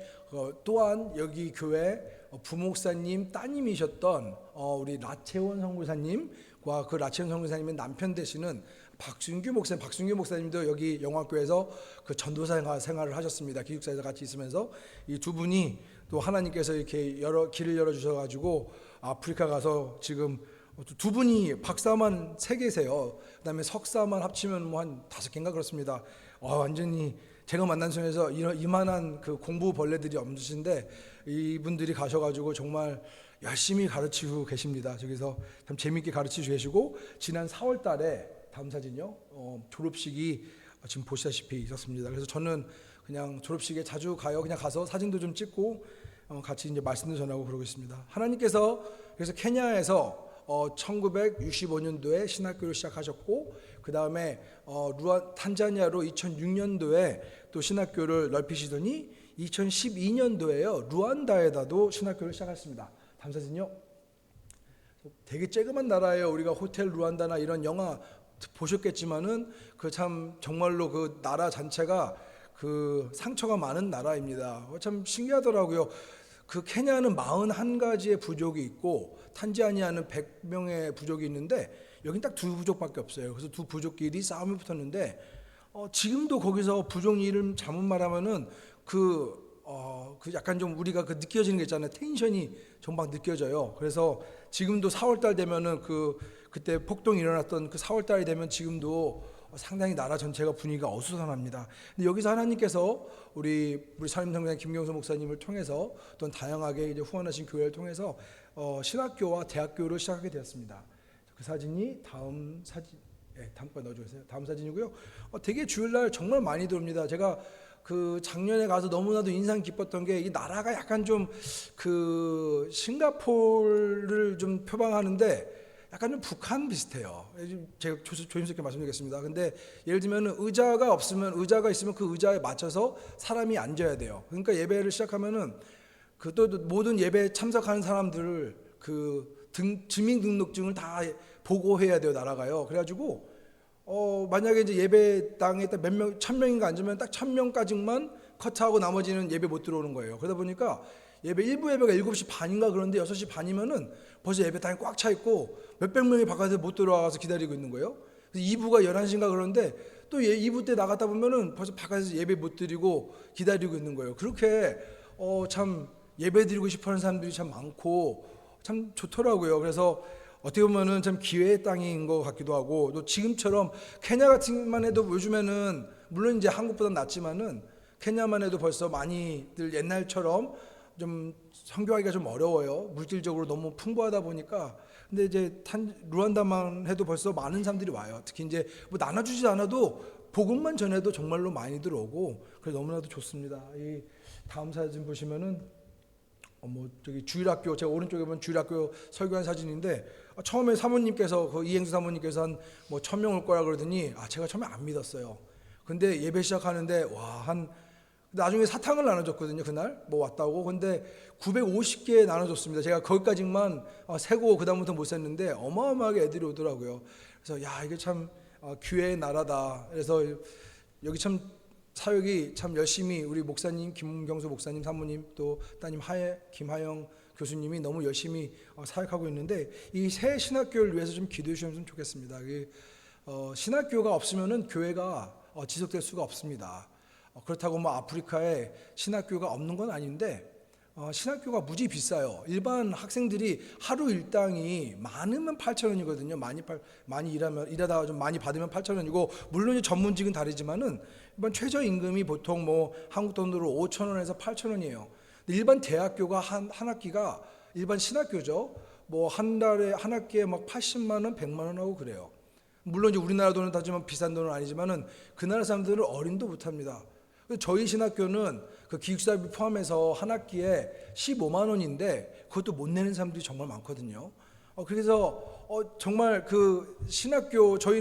[SPEAKER 4] 또한 여기 교회 부목사님 따님이셨던 우리 라채원 선교사님과 그 라채원 선교사님의 남편 되시는 박순규 목사님도 여기 영화교회에서 전도사 생활을 하셨습니다. 기숙사에서 같이 있으면서 이 두 분이 또 하나님께서 이렇게 길을 열어 주셔가지고 아프리카 가서 지금 두 분이 박사만 3개세요. 그다음에 석사만 합치면 한 5개인가 그렇습니다. 완전히 제가 만난 중에서 이만한 공부 벌레들이 없으신데 이분들이 가셔가지고 정말 열심히 가르치고 계십니다. 저기서 참 재밌게 가르치고 계시고 지난 4월 달에 다음 사진요. 졸업식이 지금 보시다시피 있었습니다. 그래서 저는 그냥 졸업식에 자주 가요. 그냥 가서 사진도 좀 찍고 같이 이제 말씀도 전하고 그러고 있습니다. 하나님께서 그래서 케냐에서 1965년도에 신학교를 시작하셨고 그 다음에 탄자니아로 2006년도에 또 신학교를 넓히시더니 2012년도에요 루안다에다도 신학교를 시작했습니다. 다음 사진요. 되게 쬐그만 나라예요. 우리가 호텔 루안다나 이런 영화 보셨겠지만은 그 참 정말로 그 나라 자체가 그 상처가 많은 나라입니다. 참 신기하더라고요. 그 케냐는 41가지의 부족이 있고 탄자니아는 100명의 부족이 있는데 여긴 딱 두 부족밖에 없어요. 그래서 두 부족끼리 싸움이 붙었는데 지금도 거기서 부족 이름 잘못 말하면은 그 약간 좀 우리가 그 느껴지는 게 있잖아요. 텐션이 좀 막 느껴져요. 그래서 지금도 4월달 되면은 그때 폭동이 일어났던 그 4월달이 되면 지금도 상당히 나라 전체가 분위기가 어수선합니다. 근데 여기서 하나님께서 우리 산림성당 김경수 목사님을 통해서 또 다양하게 이제 후원하신 교회를 통해서 신학교와 대학교를 시작하게 되었습니다. 그 사진이 다음 사진, 다음 거 넣어주세요. 다음 사진이고요. 되게 주일날 정말 많이 들어옵니다. 제가 그 작년에 가서 너무나도 인상 깊었던 게 이 나라가 약간 좀 그 싱가포르를 좀 표방하는데 약간 좀 북한 비슷해요. 제가 조심스럽게 말씀드리겠습니다. 근데 예를 들면 의자가 있으면 그 의자에 맞춰서 사람이 앉아야 돼요. 그러니까 예배를 시작하면은 그 또 모든 예배에 참석하는 사람들을 그 주민등록증을 다 보고해야 돼요. 나라가요. 그래가지고 만약에 이제 예배당에 딱 몇 명, 1000명인가 앉으면 딱 1000명까지만 커트하고 나머지는 예배 못 들어오는 거예요. 그러다 보니까 일부 예배가 7시 반인가 그런데 6시 반이면은 벌써 예배당이 꽉 차 있고 몇백 명이 바깥에 못 들어와서 기다리고 있는 거예요. 그래서 2부가 11시인가 그런데 또 2부 때 나갔다 보면은 벌써 바깥에서 예배 못 드리고 기다리고 있는 거예요. 그렇게 참 예배 드리고 싶어 하는 사람들이 참 많고 참 좋더라고요. 그래서 어떻게 보면은 참 기회의 땅인 것 같기도 하고 또 지금처럼 케냐 같은만 해도 요즘에는 물론 이제 한국보다 낫지만은 케냐만 해도 벌써 많이들 옛날처럼 좀 선교하기가 좀 어려워요. 물질적으로 너무 풍부하다 보니까. 근데 이제 루안다만 해도 벌써 많은 사람들이 와요. 특히 이제 뭐 나눠주지 않아도 복음만 전해도 정말로 많이 들어오고 그래서 너무나도 좋습니다. 이 다음 사진 보시면은 저기 주일학교 제가 오른쪽에 보면 주일학교 설교한 사진인데 처음에 사모님께서 그 이행수 사모님께서 한 1000명 올 거라 그러더니 제가 처음에 안 믿었어요. 근데 예배 시작하는데 나중에 사탕을 나눠줬거든요. 그날 왔다고. 근데 950개 나눠줬습니다. 제가 거기까지만 세고 그다음부터 못 셌는데 어마어마하게 애들이 오더라고요. 그래서 이게 참 기회의 나라다. 그래서 여기 참 사역이 참 열심히 우리 목사님 김경수 목사님 사모님 또 따님 김하영 교수님이 너무 열심히 사역하고 있는데 이 새 신학교를 위해서 좀 기도해 주셨으면 좋겠습니다. 신학교가 없으면은 교회가 지속될 수가 없습니다. 그렇다고 아프리카에 신학교가 없는 건 아닌데 신학교가 무지 비싸요. 일반 학생들이 하루 일당이 많으면 8,000원이거든요. 많이 일하다가 좀 많이 받으면 8,000원이고 물론 전문직은 다르지만은 일반 최저임금이 보통 한국 돈으로 5,000원에서 8,000원이에요. 일반 대학교가 한 학기가 일반 신학교죠. 한 달에 한 학기에 80만 원, 100만 원 하고 그래요. 물론 이제 우리나라 돈은 따지면 비싼 돈은 아니지만은 그 나라 사람들은 어린도 못합니다. 저희 신학교는 그 기숙사비 포함해서 한 학기에 15만 원인데 그것도 못 내는 사람들이 정말 많거든요. 그래서 정말 그 신학교 저희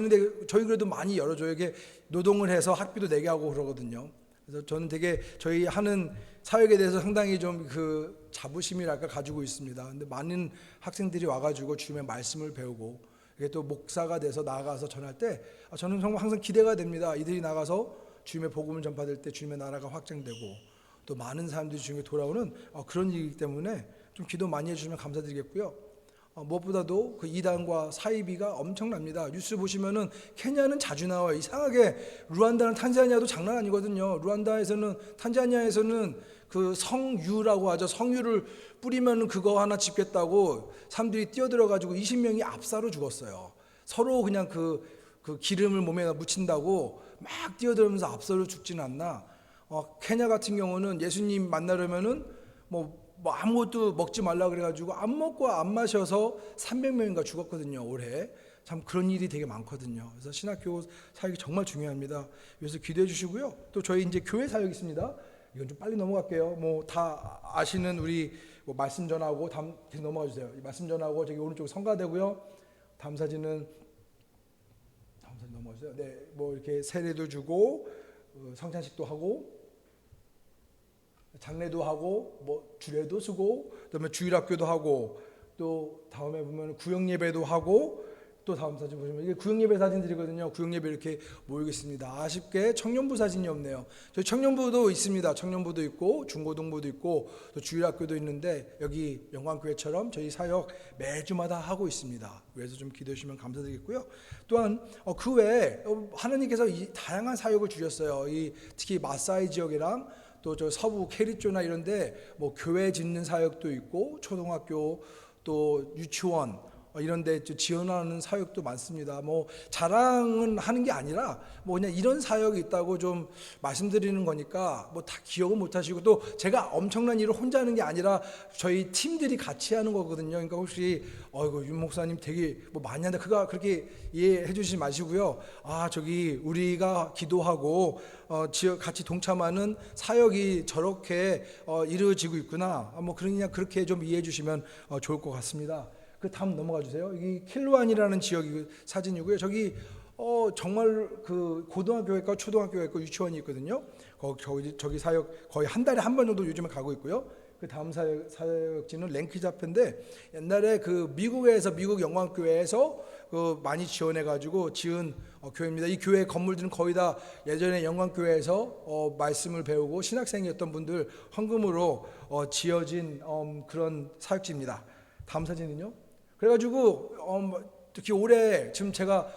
[SPEAKER 4] 그래도 많이 열어줘요. 이게 노동을 해서 학비도 내게 하고 그러거든요. 그래서 저는 되게 저희 하는 사역에 대해서 상당히 좀 그 자부심이랄까 가지고 있습니다. 근데 많은 학생들이 와가지고 주님의 말씀을 배우고 이게 또 목사가 돼서 나아가서 전할 때 저는 정말 항상 기대가 됩니다. 이들이 나가서 주님의 복음을 전파될 때 주님의 나라가 확장되고 또 많은 사람들이 주님에 돌아오는 그런 일이기 때문에 좀 기도 많이 해주시면 감사드리겠고요. 무엇보다도 그 이단과 사이비가 엄청납니다. 뉴스 보시면은 케냐는 자주 나와요. 이상하게 루안다는 탄자니아도 장난 아니거든요. 탄자니아에서는 그 성유라고 하죠. 성유를 뿌리면 그거 하나 집겠다고 사람들이 뛰어들어가지고 20명이 압사로 죽었어요. 서로 그냥 그 기름을 몸에 묻힌다고 막 뛰어들면서 압사로 죽지는 않나. 케냐 같은 경우는 예수님 만나려면은 뭐 아무것도 먹지 말라 그래가지고 안 먹고 안 마셔서 300명인가 죽었거든요, 올해. 참 그런 일이 되게 많거든요. 그래서 신학교 사역이 정말 중요합니다. 그래서 기도해 주시고요. 또 저희 이제 교회 사역 있습니다. 이건 좀 빨리 넘어갈게요. 뭐 다 아시는 우리 뭐 말씀 전하고 다음 계속 넘어가 주세요. 말씀 전하고 저기 오른쪽 성가되고요. 다음 사진 넘어가 주세요. 네, 뭐 이렇게 세례도 주고 성찬식도 하고 장례도 하고 뭐 주례도 쓰고 그다음에 주일학교도 하고 또 다음에 보면 구역 예배도 하고 또 다음 사진 보시면 이게 구역 예배 사진들이거든요. 구역 예배 이렇게 모이고 있습니다. 아쉽게 청년부 사진이 없네요. 저희 청년부도 있습니다. 청년부도 있고 중고등부도 있고 또 주일학교도 있는데 여기 영광교회처럼 저희 사역 매주마다 하고 있습니다. 그래서 좀 기도해 주시면 감사드리겠고요. 또한 그 외에 하나님께서 이 다양한 사역을 주셨어요. 이 특히 마사이 지역이랑 또 저 서부 캐리조나 이런데 뭐 교회 짓는 사역도 있고 초등학교 또 유치원 이런데 지원하는 사역도 많습니다. 뭐 자랑은 하는 게 아니라 뭐 그냥 이런 사역이 있다고 좀 말씀드리는 거니까 뭐 다 기억은 못 하시고 또 제가 엄청난 일을 혼자 하는 게 아니라 저희 팀들이 같이 하는 거거든요. 그러니까 혹시 이거 윤 목사님 되게 뭐 많이 한다 그렇게 이해해 주시지 마시고요. 아 저기 우리가 기도하고 같이 동참하는 사역이 저렇게 이루어지고 있구나. 뭐 그냥 그렇게 좀 이해해 주시면 좋을 것 같습니다. 그 다음 넘어가 주세요. 이 킬루안이라는 지역이 사진이고요. 저기 정말 그 고등학교가 있고 초등학교가 있고 유치원이 있거든요. 저기 사역 거의 한 달에 한 번 정도 요즘에 가고 있고요. 그 다음 사역지는 랭키자페인데 옛날에 그 미국 영광교회에서 그 많이 지원해 가지고 지은 교회입니다. 이 교회 건물들은 거의 다 예전에 영광교회에서 말씀을 배우고 신학생이었던 분들 헌금으로 지어진 그런 사역지입니다. 다음 사진은요. 그래가지고 특히 올해 제가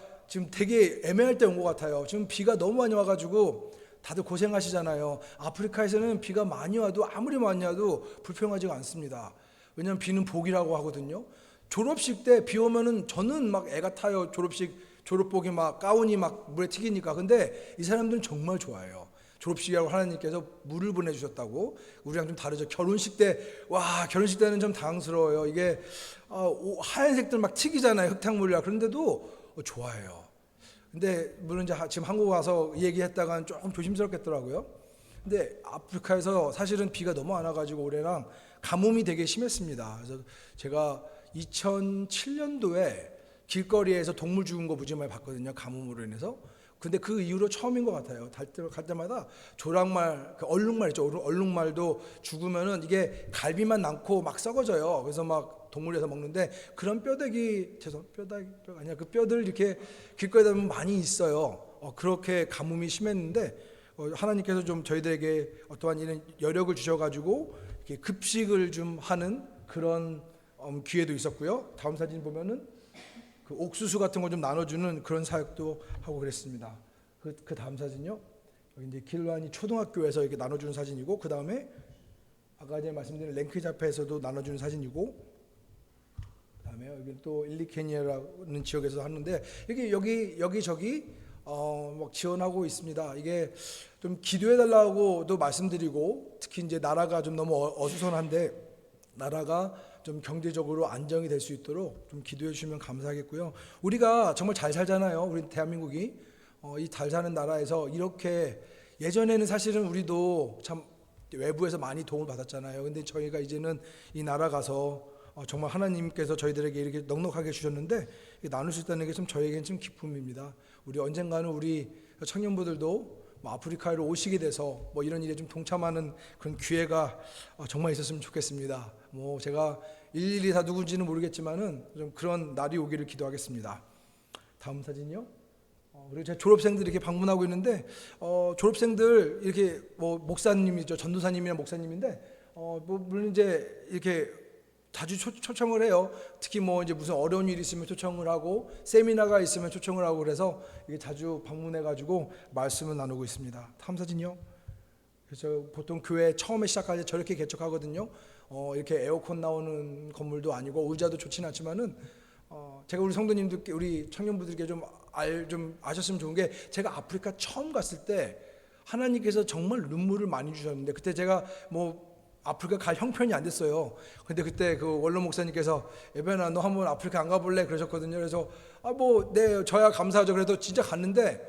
[SPEAKER 4] 되게 애매할 때 온 것 같아요. 지금 비가 너무 많이 와가지고 다들 고생하시잖아요. 아프리카에서는 비가 많이 와도 아무리 많이 와도 불평하지가 않습니다. 왜냐하면 비는 복이라고 하거든요. 졸업식 때 비 오면은 저는 막 애가 타요. 졸업복이 막 가운이 막 물에 튀기니까. 근데 이 사람들은 정말 좋아해요. 졸업식이라고 하나님께서 물을 보내주셨다고. 우리랑 좀 다르죠. 결혼식 때는 좀 당황스러워요. 이게 하얀색들 막 튀기잖아요. 흙탕물이라. 그런데도 좋아해요. 근데 물론 이제 지금 한국 와서 얘기했다간 조금 조심스럽겠더라고요. 근데 아프리카에서 사실은 비가 너무 안 와가지고 올해랑 가뭄이 되게 심했습니다. 그래서 제가 2007년도에 길거리에서 동물 죽은 거 무지 많이 봤거든요. 가뭄으로 인해서. 근데 그 이후로 처음인 것 같아요. 갈 때마다 조랑말, 그 얼룩말 있죠. 얼룩말도 죽으면은 이게 갈비만 남고 막 썩어져요. 그래서 막 동물에서 먹는데 그런 뼈다귀 아니야. 그 뼈들 이렇게 길거리에 보면 많이 있어요. 그렇게 가뭄이 심했는데 하나님께서 좀 저희들에게 어떠한 이런 여력을 주셔가지고 이렇게 급식을 좀 하는 그런 기회도 있었고요. 다음 사진 보면은 그 옥수수 같은 거 좀 나눠주는 그런 사역도 하고 그랬습니다. 그 다음 사진요. 여기 이제 킬루안이 초등학교에서 이렇게 나눠주는 사진이고, 그 다음에 아까 전에 말씀드린 랭키자페에서도 나눠주는 사진이고, 그 다음에 여기 또 일리케니아라는 지역에서 하는데 이게 여기저기 막 지원하고 있습니다. 이게 좀 기도해달라고도 말씀드리고, 특히 이제 나라가 좀 너무 어수선한데 나라가 좀 경제적으로 안정이 될 수 있도록 좀 기도해 주시면 감사하겠고요. 우리가 정말 잘 살잖아요. 우리 대한민국이 이 잘 사는 나라에서 이렇게 예전에는 사실은 우리도 참 외부에서 많이 도움을 받았잖아요. 근데 저희가 이제는 이 나라 가서 정말 하나님께서 저희들에게 이렇게 넉넉하게 주셨는데 나눌 수 있다는 게 좀 저에게는 좀 기쁨입니다. 우리 언젠가는 우리 청년부들도 아프리카로 오시게 돼서 뭐 이런 일에 좀 동참하는 그런 기회가 정말 있었으면 좋겠습니다. 뭐 제가 일일이 다 누군지는 모르겠지만은 좀 그런 날이 오기를 기도하겠습니다. 다음 사진요. 그리고 제 졸업생들이 이렇게 방문하고 있는데 졸업생들 이렇게 뭐 목사님이죠. 전도사님이나 목사님인데 뭐 물론 이제 이렇게 자주 초청을 해요. 특히 뭐 이제 무슨 어려운 일이 있으면 초청을 하고 세미나가 있으면 초청을 하고 그래서 이게 자주 방문해 가지고 말씀을 나누고 있습니다. 다음 사진요. 그래서 보통 교회 처음에 시작할 때 저렇게 개척하거든요. 이렇게 에어컨 나오는 건물도 아니고 의자도 좋지는 않지만은 제가 우리 성도님들께 우리 청년부들께 좀 아셨으면 좋은 게 제가 아프리카 처음 갔을 때 하나님께서 정말 눈물을 많이 주셨는데 그때 제가 뭐 아프리카 갈 형편이 안 됐어요. 근데 그때 그 원로 목사님께서 예배나 너 한번 아프리카 안 가볼래 그러셨거든요. 그래서 네 저야 감사하죠. 그래도 진짜 갔는데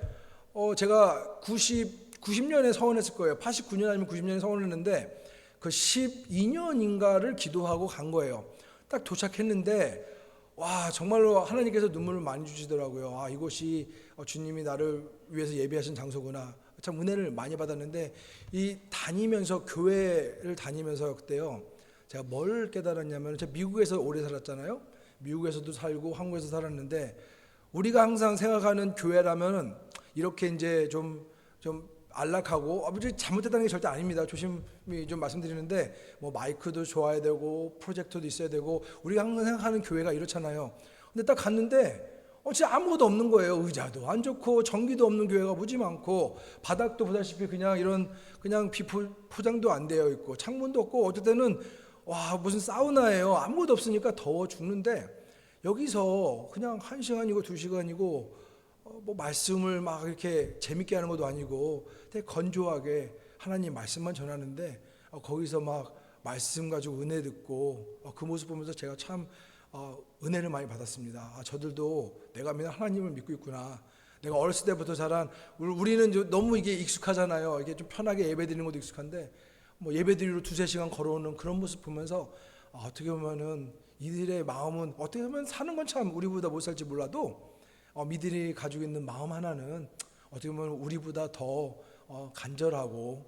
[SPEAKER 4] 제가 90년에 서원했을 거예요. 89년 아니면 90년에 서원했는데 그 12년인가를 기도하고 간 거예요. 딱 도착했는데 와 정말로 하나님께서 눈물을 많이 주시더라고요. 이곳이 주님이 나를 위해서 예비하신 장소구나. 참 은혜를 많이 받았는데 이 다니면서 교회를 다니면서 그때요 제가 뭘 깨달았냐면 제가 미국에서 오래 살았잖아요. 미국에서도 살고 한국에서 살았는데 우리가 항상 생각하는 교회라면 이렇게 이제 좀 안락하고 아버지 잘못됐다는 게 절대 아닙니다. 조심히 좀 말씀드리는데 뭐 마이크도 좋아야 되고 프로젝터도 있어야 되고 우리가 항상 생각하는 교회가 이렇잖아요. 근데 딱 갔는데 진짜 아무것도 없는 거예요. 의자도 안 좋고 전기도 없는 교회가 무지 많고 바닥도 보다시피 그냥 비포장도 안 되어 있고 창문도 없고 어떨 때는 와 무슨 사우나예요. 아무것도 없으니까 더워 죽는데 여기서 그냥 1시간이고 2시간이고 뭐 말씀을 막 이렇게 재밌게 하는 것도 아니고 되게 건조하게 하나님 말씀만 전하는데 거기서 막 말씀 가지고 은혜 듣고 그 모습 보면서 제가 참 은혜를 많이 받았습니다. 저들도 내가 믿는 하나님을 믿고 있구나. 내가 어렸을 때부터 자란 우리는 너무 이게 익숙하잖아요. 이게 좀 편하게 예배드리는 것도 익숙한데 뭐 예배드리러 2-3시간 걸어오는 그런 모습 보면서 어떻게 보면은 이들의 마음은 어떻게 보면 사는 건 참 우리보다 못 살지 몰라도 이들이 가지고 있는 마음 하나는 어떻게 보면 우리보다 더 간절하고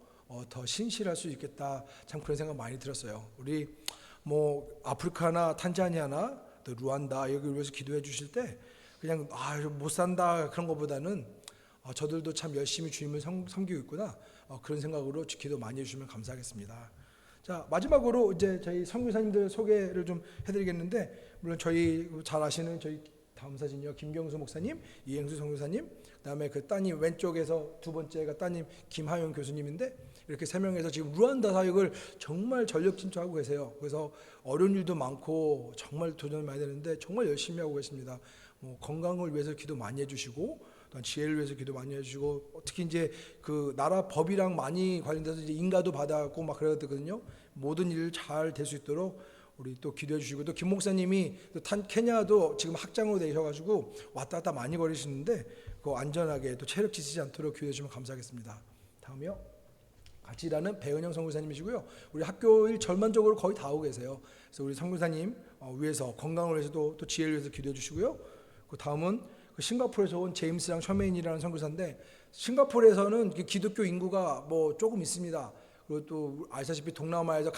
[SPEAKER 4] 더 신실할 수 있겠다. 참 그런 생각 많이 들었어요. 우리 뭐 아프리카나 탄자니아나 또 루안다 여기 위해서 기도해 주실 때 그냥 못 산다 그런 것보다는 저들도 참 열심히 주님을 섬기고 있구나 그런 생각으로 기도 많이 해주시면 감사하겠습니다. 자 마지막으로 이제 저희 선교사님들 소개를 좀 해드리겠는데 물론 저희 잘 아시는 저희 다음 사진이요 김경수 목사님, 이행수 선교사님, 그다음에 그 따님 왼쪽에서 두 번째가 따님 김하영 교수님인데 이렇게 3명에서 지금 루안다 사역을 정말 전력 진출하고 계세요. 그래서 어려운 일도 많고 정말 도전을 많이 되는데 정말 열심히 하고 계십니다. 뭐 건강을 위해서 기도 많이 해주시고 또 지혜를 위해서 기도 많이 해주시고 특히 이제 그 나라 법이랑 많이 관련돼서 이제 인가도 받았고 막 그래야 되거든요. 모든 일 잘 될 수 있도록 우리 또 기도해 주시고 또 김 목사님이 또 케냐도 지금 학장으로 되셔가지고 왔다 갔다 많이 거리시는데 그 안전하게 또 체력 지치지 않도록 기도해 주시면 감사하겠습니다. 다음이요. 같이 일하는 배은영 선교사님이시고요. 우리 학교 일 절반적으로 거의 다 오고 계세요. 그래서 우리 선교사님 위해서 건강을 위해서도 또 지혜를 위해서 기도해 주시고요. 그 다음은 그 싱가포르에서 온 제임스랑 셔메인이라는 선교사인데 싱가포르에서는 기독교 인구가 뭐 조금 있습니다. 그리고 또 아시다시피 동남아에서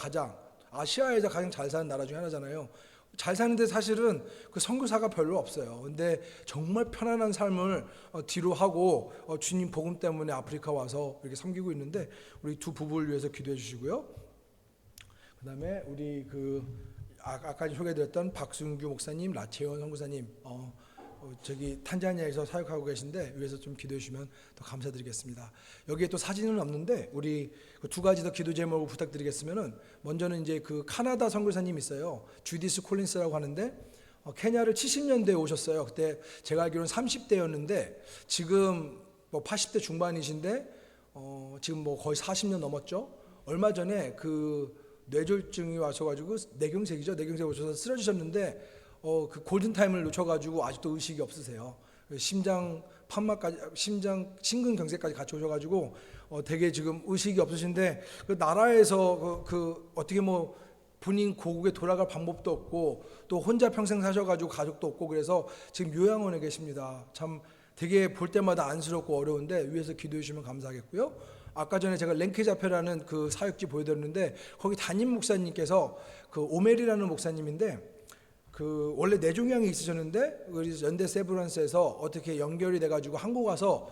[SPEAKER 4] 아시아에서 가장 잘 사는 나라 중에 하나잖아요. 잘 사는데 사실은 그 선교사가 별로 없어요. 근데 정말 편안한 삶을 뒤로 하고 주님 복음 때문에 아프리카 와서 이렇게 섬기고 있는데 우리 두 부부를 위해서 기도해 주시고요. 그다음에 우리 아까 소개드렸던 박순규 목사님, 라채원 선교사님 저기 탄자니아에서 사역하고 계신데 위해서 좀 기도해 주시면 더 감사드리겠습니다. 여기에 또 사진은 없는데 우리 두 가지 더 기도 제목을 부탁드리겠으면은 먼저는 이제 그 카나다 선교사님 있어요. 주디스 콜린스라고 하는데 케냐를 70년대에 오셨어요. 그때 제가 알기로는 30대였는데 지금 뭐 80대 중반이신데 지금 뭐 거의 40년 넘었죠. 얼마 전에 그 뇌졸중이 와셔가지고 뇌경색이죠. 뇌경색 오셔서 쓰러지셨는데 그 골든타임을 놓쳐가지고 아직도 의식이 없으세요. 심장 판막까지, 심근경색까지 같이 오셔가지고 되게 지금 의식이 없으신데 그 나라에서 어떻게 뭐 본인 고국에 돌아갈 방법도 없고 또 혼자 평생 사셔가지고 가족도 없고 그래서 지금 요양원에 계십니다. 참 되게 볼 때마다 안쓰럽고 어려운데 위에서 기도해 주시면 감사하겠고요. 아까 전에 제가 랭케자페라는 그 사역지 보여드렸는데 거기 담임 목사님께서 그 오멜이라는 목사님인데 그 원래 뇌종양이 있으셨는데 연대 세브란스에서 어떻게 연결이 돼가지고 한국 와서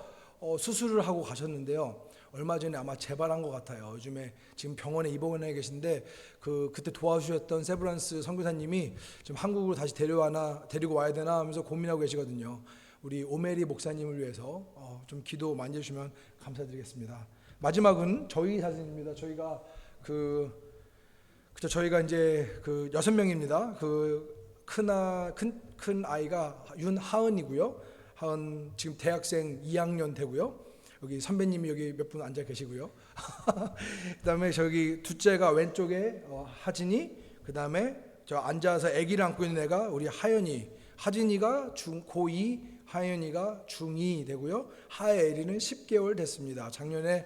[SPEAKER 4] 수술을 하고 가셨는데요. 얼마 전에 아마 재발한 것 같아요. 요즘에 지금 병원에 입원해 계신데 그때 도와주셨던 세브란스 선교사님이 지금 한국으로 다시 데리고 와야 되나 하면서 고민하고 계시거든요. 우리 오메리 목사님을 위해서 좀 기도 많이 해주시면 감사드리겠습니다. 마지막은 저희 사진입니다. 저희가 이제 그 6명입니다. 큰 아이가 윤하은이고요. 하은 지금 대학생 2학년 되고요. 여기 선배님이 여기 몇 분 앉아 계시고요. 그다음에 저기 둘째가 왼쪽에 하진이, 그다음에 저 앉아서 아기를 안고 있는 애가 우리 하연이. 하진이가 고2, 하연이가 중2 되고요. 하엘이는 10개월 됐습니다. 작년에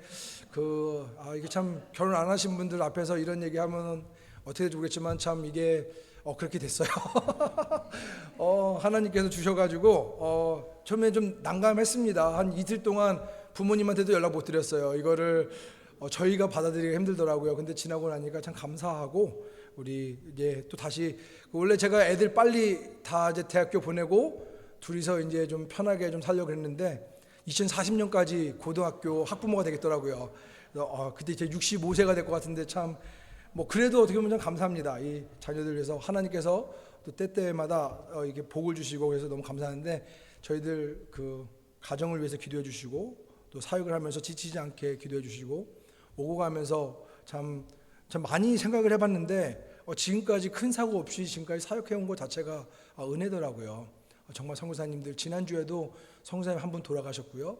[SPEAKER 4] 이게 참 결혼 안 하신 분들 앞에서 이런 얘기하면 어떻게 될지 모르겠지만 참 이게 그렇게 됐어요. 하나님께서 주셔가지고 처음에 좀 난감했습니다. 한 이틀 동안 부모님한테도 연락 못 드렸어요. 이거를 저희가 받아들이기가 힘들더라고요. 근데 지나고 나니까 참 감사하고, 우리 이제 또 다시 원래 제가 애들 빨리 다 이제 대학교 보내고 둘이서 이제 좀 편하게 좀 살려고 했는데 2040년까지 고등학교 학부모가 되겠더라고요. 그래서 그때 이제 65세가 될 것 같은데 참 뭐 그래도 어떻게 보면 참 감사합니다. 이 자녀들 위해서 하나님께서 또 때때마다 이게 복을 주시고, 그래서 너무 감사한데, 저희들 그 가정을 위해서 기도해 주시고 또 사역을 하면서 지치지 않게 기도해 주시고, 오고 가면서 참 많이 생각을 해봤는데 지금까지 큰 사고 없이 지금까지 사역해 온 것 자체가 은혜더라고요. 정말 선교사님들, 지난주에도 선교사님 한 분 돌아가셨고요.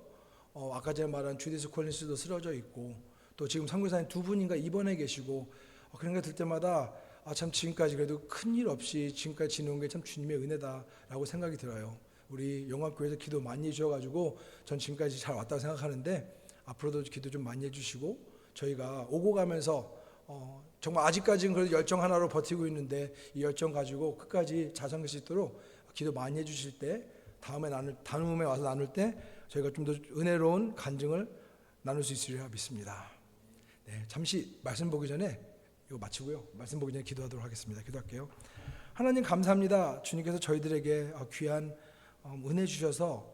[SPEAKER 4] 아까 전에 말한 주디스 콜린스도 쓰러져 있고, 또 지금 선교사님 두 분인가 입원해 계시고, 그런 거 들 때마다 참 지금까지 그래도 큰일 없이 지금까지 지내온 게 참 주님의 은혜다라고 생각이 들어요. 우리 영화교회에서 기도 많이 해주셔가지고 전 지금까지 잘 왔다고 생각하는데, 앞으로도 기도 좀 많이 해주시고, 저희가 오고 가면서 정말 아직까지는 그래도 열정 하나로 버티고 있는데, 이 열정 가지고 끝까지 자성할 수 있도록 기도 많이 해주실 때, 다음에 와서 나눌 때 저희가 좀 더 은혜로운 간증을 나눌 수 있으리라 믿습니다. 네, 잠시 말씀 보기 전에 이거 마치고요. 말씀 보기 전에 기도하도록 하겠습니다. 기도할게요. 하나님 감사합니다. 주님께서 저희들에게 귀한 은혜 주셔서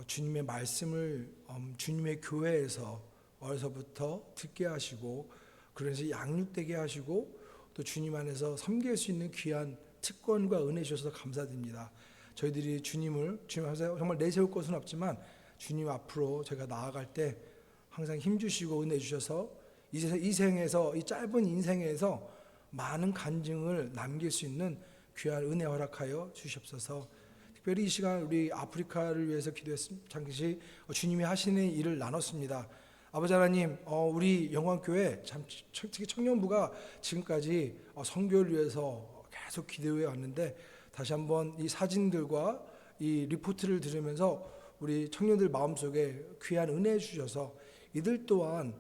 [SPEAKER 4] 주님의 말씀을 주님의 교회에서 어려서부터 듣게 하시고, 그래서 양육되게 하시고, 또 주님 안에서 섬길 수 있는 귀한 특권과 은혜 주셔서 감사드립니다. 저희들이 주님 앞에서 정말 내세울 것은 없지만 주님 앞으로 제가 나아갈 때 항상 힘 주시고 은혜 주셔서 이 생에서, 이 짧은 인생에서 많은 간증을 남길 수 있는 귀한 은혜 허락하여 주시옵소서. 특별히 이 시간 우리 아프리카를 위해서 기도했습니다. 잠시 주님이 하시는 일을 나눴습니다. 아버지 하나님, 우리 영광교회 특히 청년부가 지금까지 선교를 위해서 계속 기도해 왔는데, 다시 한번 이 사진들과 이 리포트를 들으면서 우리 청년들 마음속에 귀한 은혜 주셔서 이들 또한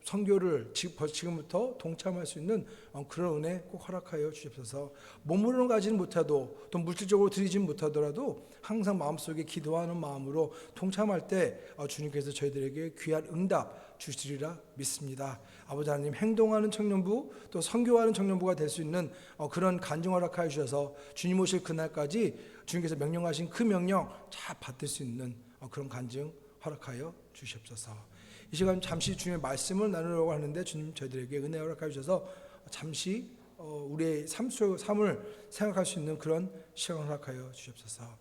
[SPEAKER 4] 선교를 지금부터 동참할 수 있는 그런 은혜 꼭 허락하여 주시옵소서. 몸으로는 가지는 못해도, 또 물질적으로 드리진 못하더라도 항상 마음속에 기도하는 마음으로 동참할 때 주님께서 저희들에게 귀한 응답 주시리라 믿습니다. 아버지 하나님, 행동하는 청년부, 또 선교하는 청년부가 될 수 있는 그런 간증 허락하여 주셔서 주님 오실 그날까지 주님께서 명령하신 그 명령 잘 받을 수 있는 그런 간증 허락하여 주시옵소서. 이 시간 잠시 주님의 말씀을 나누려고 하는데, 주님 저희들에게 은혜 허락하여 주셔서 잠시 우리의 삶을 생각할 수 있는 그런 시간을 허락하여 주시옵소서.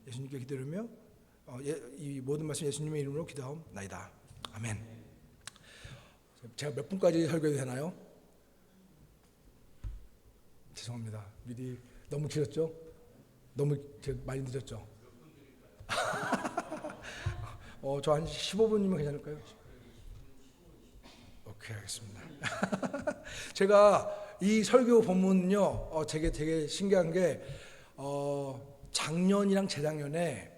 [SPEAKER 4] 예수님께 기도하며 이 모든 말씀 예수님의 이름으로 기도하옵나이다. 아멘. 제가 몇 분까지 설교해도 되나요? 죄송합니다. 미리 너무 길었죠? 너무 많이 늦었죠? 저 한 15분이면 괜찮을까요? 오케이, 알겠습니다. 제가 이 설교 본문은요, 되게 신기한 게, 작년이랑 재작년에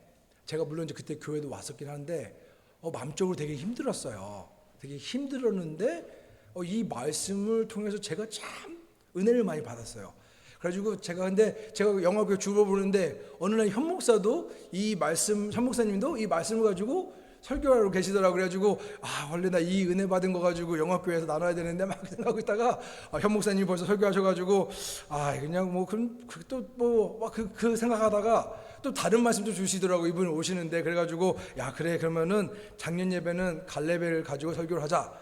[SPEAKER 4] 제가 물론 이제 그때 교회도 왔었긴 한데, 마음적으로 되게 힘들었어요. 되게 힘들었는데, 이 말씀을 통해서 제가 참 은혜를 많이 받았어요. 그래가지고 제가 영화교회 주로 보는데, 어느 날 현 목사님도 이 말씀을 가지고 설교하러 계시더라고요. 그래가지고 원래 나 이 은혜 받은 거 가지고 영화교회에서 나눠야 되는데 막 생각하고 있다가 현 목사님이 벌써 설교하셔가지고 그냥 뭐 그 생각하다가 또 다른 말씀도 주시더라고. 이분이 오시는데, 그래가지고 그래, 그러면은 작년 예배는 갈래배를 가지고 설교를 하자.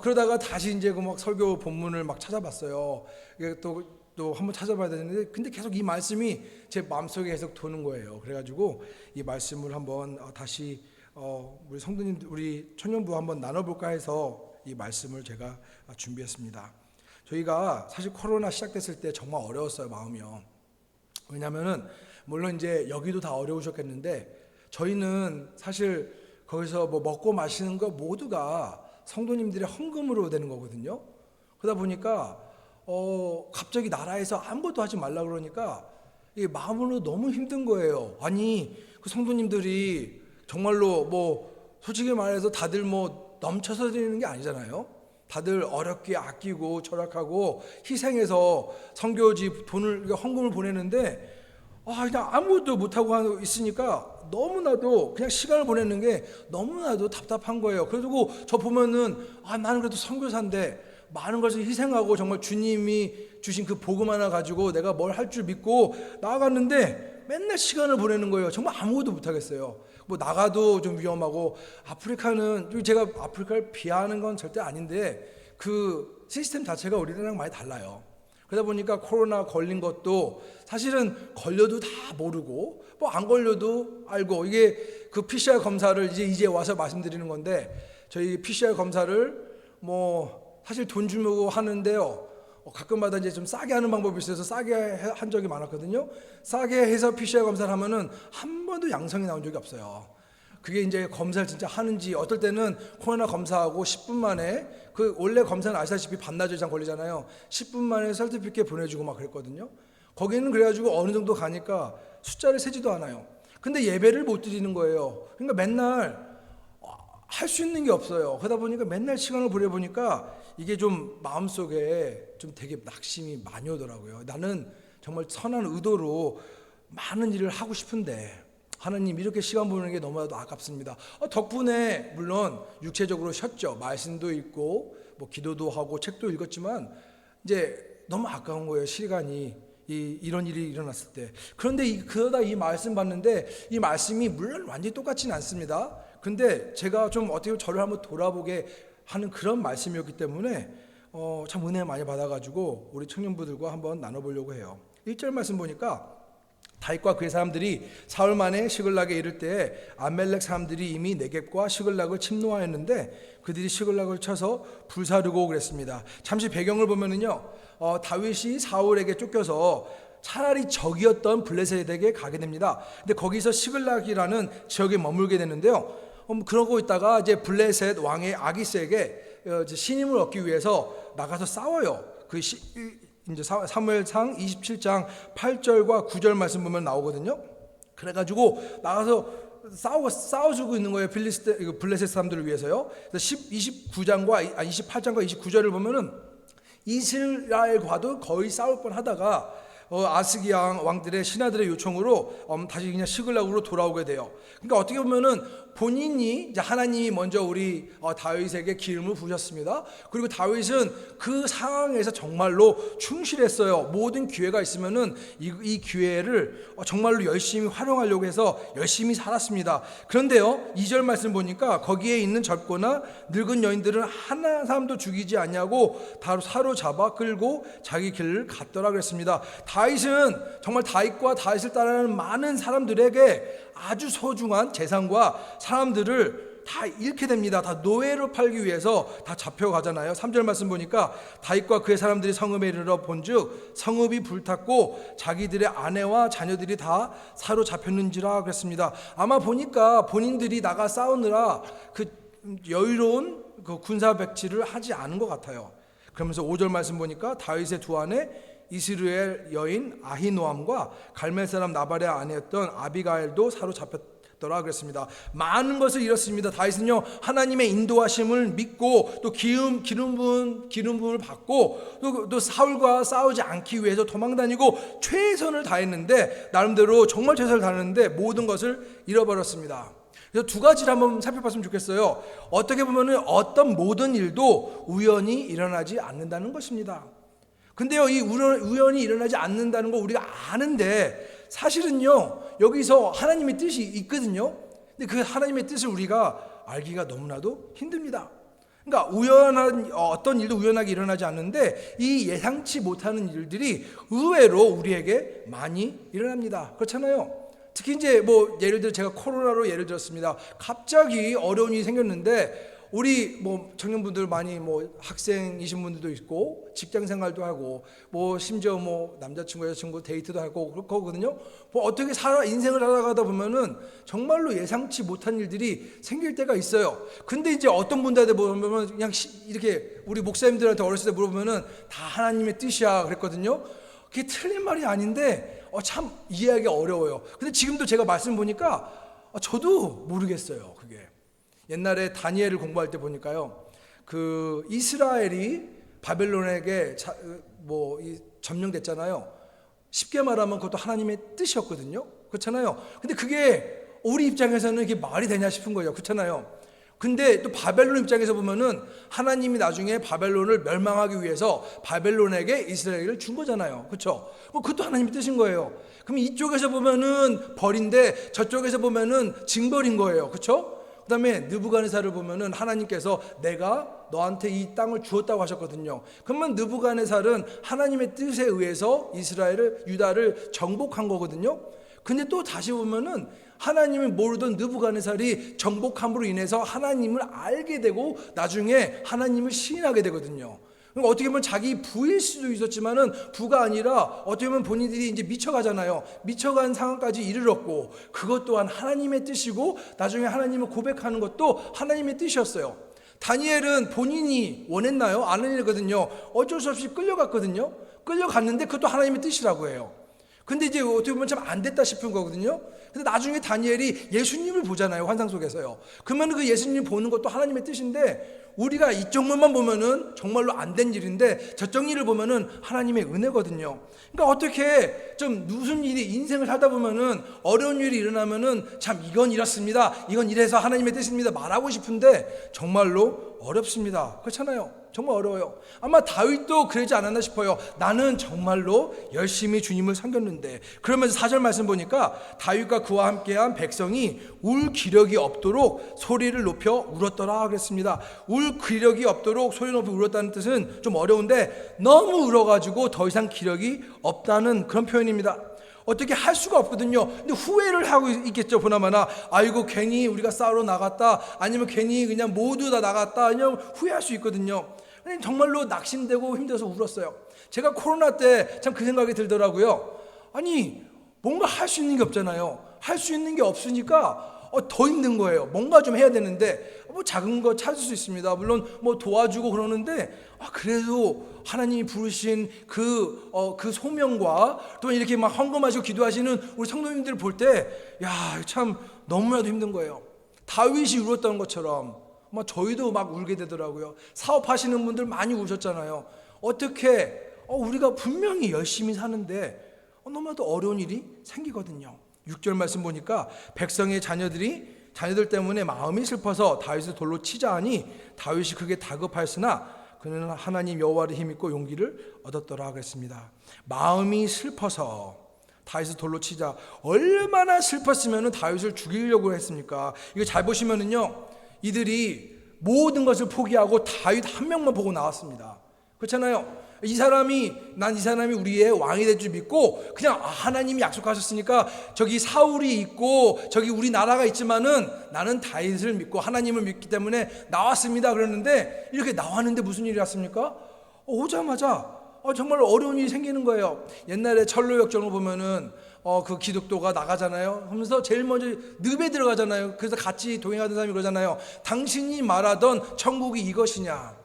[SPEAKER 4] 그러다가 다시 이제 막 설교 본문을 막 찾아봤어요. 이게 또 한번 찾아봐야 되는데, 근데 계속 이 말씀이 제 마음속에 계속 도는 거예요. 그래가지고 이 말씀을 한번 다시 우리 성도님, 우리 청년부 한번 나눠볼까 해서 이 말씀을 제가 준비했습니다. 저희가 사실 코로나 시작됐을 때 정말 어려웠어요, 마음이요. 왜냐하면은 물론 이제 여기도 다 어려우셨겠는데, 저희는 사실 거기서 뭐 먹고 마시는 거 모두가 성도님들의 헌금으로 되는 거거든요. 그러다 보니까 갑자기 나라에서 아무것도 하지 말라 그러니까 이 마음으로 너무 힘든 거예요. 아니 그 성도님들이 정말로 뭐 솔직히 말해서 다들 뭐 넘쳐서 드리는 게 아니잖아요. 다들 어렵게 아끼고 절약하고 희생해서 선교지 돈을 헌금을 보내는데 그냥 아무것도 못하고 있으니까 너무나도 그냥 시간을 보내는 게 너무나도 답답한 거예요. 그리고 저 보면은 나는 그래도 선교사인데 많은 것을 희생하고 정말 주님이 주신 그 복음 하나 가지고 내가 뭘 할 줄 믿고 나아갔는데 맨날 시간을 보내는 거예요. 정말 아무것도 못하겠어요. 뭐 나가도 좀 위험하고 아프리카는 제가 아프리카를 비하하는 건 절대 아닌데 그 시스템 자체가 우리나라랑 많이 달라요. 그러다 보니까 코로나 걸린 것도 사실은 걸려도 다 모르고 뭐 안 걸려도 알고 이게 그 PCR 검사를 이제 와서 말씀드리는 건데 저희 PCR 검사를 뭐 사실 돈 주고 하는데요. 가끔마다 이제 좀 싸게 하는 방법이 있어서 싸게 한 적이 많았거든요. 싸게 해서 PCR 검사를 하면은 한 번도 양성이 나온 적이 없어요. 그게 이제 검사를 진짜 하는지 어떨 때는 코로나 검사하고 10분 만에 그 원래 검사는 아시다시피 반나절 이상 걸리잖아요. 10분 만에 설티피켓 보내주고 막 그랬거든요. 거기는 그래가지고 어느 정도 가니까 숫자를 세지도 않아요. 근데 예배를 못 드리는 거예요. 그러니까 맨날 할 수 있는 게 없어요. 그러다 보니까 맨날 시간을 보내보니까 이게 좀 마음속에 좀 되게 낙심이 많이 오더라고요. 나는 정말 선한 의도로 많은 일을 하고 싶은데 하나님 이렇게 시간 보내는 게 너무나도 아깝습니다. 덕분에 물론 육체적으로 쉬었죠. 말씀도 읽고 뭐 기도도 하고 책도 읽었지만 이제 너무 아까운 거예요. 시간이 이런 일이 일어났을 때. 그런데 그러다 이 말씀 봤는데 이 말씀이 물론 완전히 똑같지는 않습니다. 근데 제가 좀 어떻게 보면 저를 한번 돌아보게 하는 그런 말씀이었기 때문에 참 은혜 많이 받아가지고 우리 청년부들과 한번 나눠보려고 해요. 1절 말씀 보니까 다윗과 그의 사람들이 사흘 만에 시글락에 이를 때에 아멜렉 사람들이 이미 네겝과 시글락을 침노하였는데 그들이 시글락을 쳐서 불사르고 그랬습니다. 잠시 배경을 보면은요, 다윗이 사울에게 쫓겨서 차라리 적이었던 블레셋에게 가게 됩니다. 근데 거기서 시글락이라는 지역에 머물게 되는데요. 그러고 있다가 이제 블레셋 왕의 아기스에게 신임을 얻기 위해서 나가서 싸워요. 이제 사무엘상 27장 8절과 9절 말씀 보면 나오거든요. 그래가지고 나가서 싸워주고 있는 거예요. 블레셋 사람들을 위해서요. 28장과 29절을 보면은 이스라엘과도 거의 싸울 뻔하다가 아스기야 왕들의 신하들의 요청으로 다시 그냥 시글락으로 돌아오게 돼요. 그러니까 어떻게 보면은 본인이 이제 하나님이 먼저 우리 다윗에게 기름을 부으셨습니다. 그리고 다윗은 그 상황에서 정말로 충실했어요. 모든 기회가 있으면은 이 기회를 정말로 열심히 활용하려고 해서 열심히 살았습니다. 그런데요, 2절 말씀 보니까 거기에 있는 젊거나 늙은 여인들은 하나 사람도 죽이지 않냐고 다 사로잡아 끌고 자기 길을 갔더라 그랬습니다. 다윗은 정말 다윗과 다윗을 따르는 많은 사람들에게 아주 소중한 재산과 사람들을 다 잃게 됩니다. 다 노예로 팔기 위해서 다 잡혀가잖아요. 3절 말씀 보니까 다윗과 그의 사람들이 성읍에 이르러 본즉 성읍이 불탔고 자기들의 아내와 자녀들이 다 사로잡혔는지라 그랬습니다. 아마 보니까 본인들이 나가 싸우느라 그 여유로운 그 군사 백지를 하지 않은 것 같아요. 그러면서 5절 말씀 보니까 다윗의 두 아내 이스라엘 여인 아히노암과 갈멜 사람 나발의 아내였던 아비가일도 사로잡혔더라 그랬습니다. 많은 것을 잃었습니다. 다윗은요, 하나님의 인도하심을 믿고 또 기름 부음을 받고 또 사울과 싸우지 않기 위해서 도망다니고 최선을 다했는데 나름대로 정말 최선을 다했는데 모든 것을 잃어버렸습니다. 그래서 두 가지를 한번 살펴봤으면 좋겠어요. 어떻게 보면은 어떤 모든 일도 우연히 일어나지 않는다는 것입니다. 근데요, 이 우연히 일어나지 않는다는 거 우리가 아는데 사실은요, 여기서 하나님의 뜻이 있거든요. 근데 그 하나님의 뜻을 우리가 알기가 너무나도 힘듭니다. 그러니까 어떤 일도 우연하게 일어나지 않는데 이 예상치 못하는 일들이 의외로 우리에게 많이 일어납니다. 그렇잖아요. 특히 이제 뭐 예를 들어 제가 코로나로 예를 들었습니다. 갑자기 어려운 일이 생겼는데 우리 뭐 청년분들 많이 뭐 학생이신 분들도 있고 직장 생활도 하고 뭐 심지어 뭐 남자친구 여자친구 데이트도 하고 그럴 거거든요. 뭐 어떻게 인생을 살아가다 보면은 정말로 예상치 못한 일들이 생길 때가 있어요. 근데 이제 어떤 분들한테 보면 그냥 이렇게 우리 목사님들한테 어렸을 때 물어보면은 다 하나님의 뜻이야 그랬거든요. 그게 틀린 말이 아닌데 참 이해하기 어려워요. 근데 지금도 제가 말씀 보니까 저도 모르겠어요. 그게 옛날에 다니엘을 공부할 때 보니까요, 그 이스라엘이 바벨론에게 점령됐잖아요. 쉽게 말하면 그것도 하나님의 뜻이었거든요. 그렇잖아요. 근데 그게 우리 입장에서는 이게 말이 되냐 싶은 거예요. 그렇잖아요. 근데 또 바벨론 입장에서 보면은 하나님이 나중에 바벨론을 멸망하기 위해서 바벨론에게 이스라엘을 준 거잖아요. 그렇죠? 그것도 하나님의 뜻인 거예요. 그럼 이쪽에서 보면은 벌인데 저쪽에서 보면은 징벌인 거예요. 그렇죠? 그다음에 느부갓네살을 보면은 하나님께서 내가 너한테 이 땅을 주었다고 하셨거든요. 그러면 느부갓네살은 하나님의 뜻에 의해서 유다를 정복한 거거든요. 근데 또 다시 보면은 하나님을 모르던 느부갓네살이 정복함으로 인해서 하나님을 알게 되고 나중에 하나님을 시인하게 되거든요. 그러니까 어떻게 보면 자기 부일 수도 있었지만은 부가 아니라 어떻게 보면 본인들이 이제 미쳐가잖아요. 미쳐간 상황까지 이르렀고 그것 또한 하나님의 뜻이고 나중에 하나님을 고백하는 것도 하나님의 뜻이었어요. 다니엘은 본인이 원했나요? 안 원했거든요. 어쩔 수 없이 끌려갔거든요. 끌려갔는데 그것도 하나님의 뜻이라고 해요. 근데 이제 어떻게 보면 참 안 됐다 싶은 거거든요. 근데 나중에 다니엘이 예수님을 보잖아요. 환상 속에서요. 그러면 그 예수님 보는 것도 하나님의 뜻인데 우리가 이쪽 면만 보면은 정말로 안 된 일인데 저쪽 일을 보면은 하나님의 은혜거든요. 그러니까 어떻게 좀 무슨 일이 인생을 살다 보면은 어려운 일이 일어나면은 참 이건 이렇습니다. 이건 이래서 하나님의 뜻입니다. 말하고 싶은데 정말로 어렵습니다. 그렇잖아요. 정말 어려워요. 아마 다윗도 그러지 않았나 싶어요. 나는 정말로 열심히 주님을 섬겼는데. 그러면서 4절 말씀 보니까 다윗과 그와 함께한 백성이 울 기력이 없도록 소리를 높여 울었더라 그랬습니다. 울 기력이 없도록 소리 높여 울었다는 뜻은 좀 어려운데 너무 울어가지고 더 이상 기력이 없다는 그런 표현입니다. 어떻게 할 수가 없거든요. 근데 후회를 하고 있겠죠. 보나마나 아이고 괜히 우리가 싸우러 나갔다, 아니면 괜히 그냥 모두 다 나갔다, 그냥 후회할 수 있거든요. 정말로 낙심되고 힘들어서 울었어요. 제가 코로나 때 참 그 생각이 들더라고요. 아니 뭔가 할 수 있는 게 없잖아요. 할 수 있는 게 없으니까 더 힘든 거예요. 뭔가 좀 해야 되는데 뭐 작은 거 찾을 수 있습니다. 물론 뭐 도와주고 그러는데 그래도 하나님이 부르신 그 소명과 또 이렇게 막 헌금하시고 기도하시는 우리 성도님들 볼 때 참 너무나도 힘든 거예요. 다윗이 울었던 것처럼 저희도 막 울게 되더라고요. 사업하시는 분들 많이 우셨잖아요. 어떻게 우리가 분명히 열심히 사는데 너무나도 어려운 일이 생기거든요. 6절 말씀 보니까 백성의 자녀들 때문에 마음이 슬퍼서 다윗을 돌로 치자 하니 다윗이 크게 다급하였으나 그는 하나님 여호와를 힘입고 용기를 얻었더라 그랬습니다. 마음이 슬퍼서 다윗을 돌로 치자. 얼마나 슬펐으면 다윗을 죽이려고 했습니까? 이거 잘 보시면은요, 이들이 모든 것을 포기하고 다윗 한 명만 보고 나왔습니다. 그렇잖아요. 이 사람이 우리의 왕이 될 줄 믿고 그냥 하나님이 약속하셨으니까 저기 사울이 있고 저기 우리 나라가 있지만은 나는 다윗을 믿고 하나님을 믿기 때문에 나왔습니다. 그랬는데 이렇게 나왔는데 무슨 일이 왔습니까? 오자마자 정말 어려운 일이 생기는 거예요. 옛날에 철로역정을 보면은 그 기독도가 나가잖아요. 하면서 제일 먼저 늪에 들어가잖아요. 그래서 같이 동행하던 사람이 그러잖아요. 당신이 말하던 천국이 이것이냐.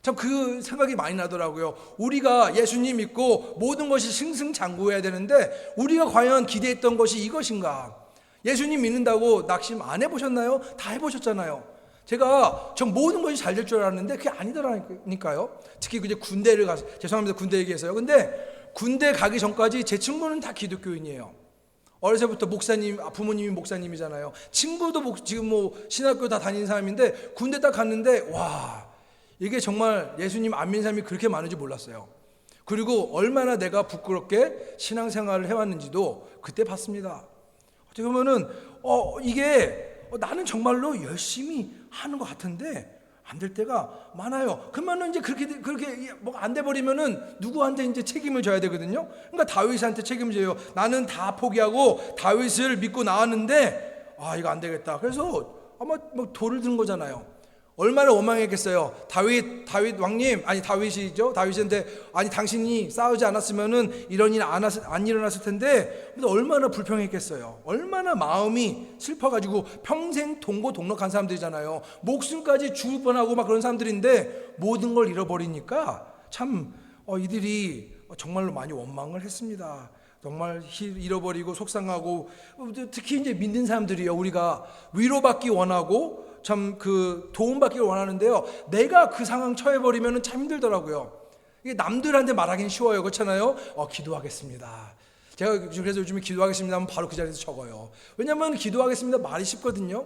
[SPEAKER 4] 참 그 생각이 많이 나더라고요. 우리가 예수님 믿고 모든 것이 승승장구해야 되는데 우리가 과연 기대했던 것이 이것인가? 예수님 믿는다고 낙심 안 해보셨나요? 다 해보셨잖아요. 제가 전 모든 것이 잘 될 줄 알았는데 그게 아니더라니까요. 특히 이제 군대를 가서, 죄송합니다, 군대 얘기해서요. 근데 군대 가기 전까지 제 친구는 다 기독교인이에요. 어렸을 때부터 부모님이 목사님이잖아요. 친구도 지금 신학교 다 다니는 사람인데 군대 딱 갔는데 이게 정말 예수님 안 믿는 사람이 그렇게 많은지 몰랐어요. 그리고 얼마나 내가 부끄럽게 신앙생활을 해왔는지도 그때 봤습니다. 어떻게 보면은 이게 나는 정말로 열심히 하는 것 같은데 안 될 때가 많아요. 그러면은 이제 그렇게 안 돼 버리면은 누구한테 이제 책임을 져야 되거든요. 그러니까 다윗한테 책임을 져요. 나는 다 포기하고 다윗을 믿고 나왔는데 이거 안 되겠다. 그래서 아마 돌을 든 거잖아요. 얼마나 원망했겠어요. 다윗 왕님, 아니 다윗이죠. 다윗인데 아니 당신이 싸우지 않았으면은 이런 일 안 일어났을 텐데, 근데 얼마나 불평했겠어요. 얼마나 마음이 슬퍼가지고 평생 동고동락한 사람들이잖아요. 목숨까지 죽을 뻔하고 막 그런 사람들인데 모든 걸 잃어버리니까 참 이들이 정말로 많이 원망을 했습니다. 정말 잃어버리고 속상하고, 특히 이제 믿는 사람들이요, 우리가 위로받기 원하고 참 그 도움받기 원하는데요, 내가 그 상황 처해버리면 참 힘들더라고요. 이게 남들한테 말하기는 쉬워요. 그렇잖아요. 기도하겠습니다. 제가 그래서 요즘에 기도하겠습니다 하면 바로 그 자리에서 적어요. 왜냐하면 기도하겠습니다 말이 쉽거든요.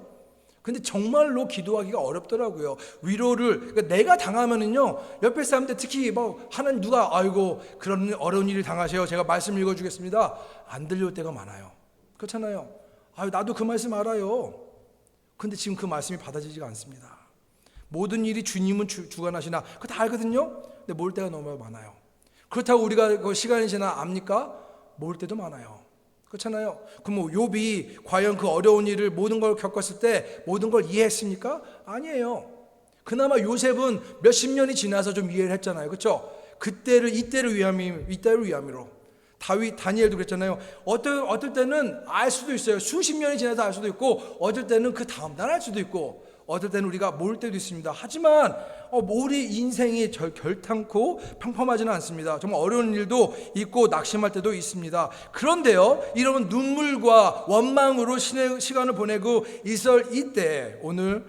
[SPEAKER 4] 근데 정말로 기도하기가 어렵더라고요. 위로를, 그러니까 내가 당하면은요, 옆에 사람들, 특히 하나님 누가 아이고 그런 어려운 일을 당하세요, 제가 말씀 읽어주겠습니다, 안 들려올 때가 많아요. 그렇잖아요. 나도 그 말씀 알아요. 근데 지금 그 말씀이 받아지지가 않습니다. 모든 일이 주님은 주관하시나, 그거 다 알거든요. 근데 모를 때가 너무 많아요. 그렇다고 우리가 그 시간이 지나 압니까? 모를 때도 많아요. 그렇잖아요. 그럼 욥이 과연 그 어려운 일을 모든 걸 겪었을 때 모든 걸 이해했습니까? 아니에요. 그나마 요셉은 몇십 년이 지나서 좀 이해를 했잖아요. 그렇죠? 이때를 위함으로. 다니엘도 그랬잖아요. 어떨 때는 알 수도 있어요. 수십 년이 지나서 알 수도 있고, 어떨 때는 그 다음 날 알 수도 있고, 어떨 때는 우리가 모를 때도 있습니다. 하지만 우리 인생이 결탄코 평범하지는 않습니다. 정말 어려운 일도 있고 낙심할 때도 있습니다. 그런데요, 이런 눈물과 원망으로 시간을 보내고 있을 이때 오늘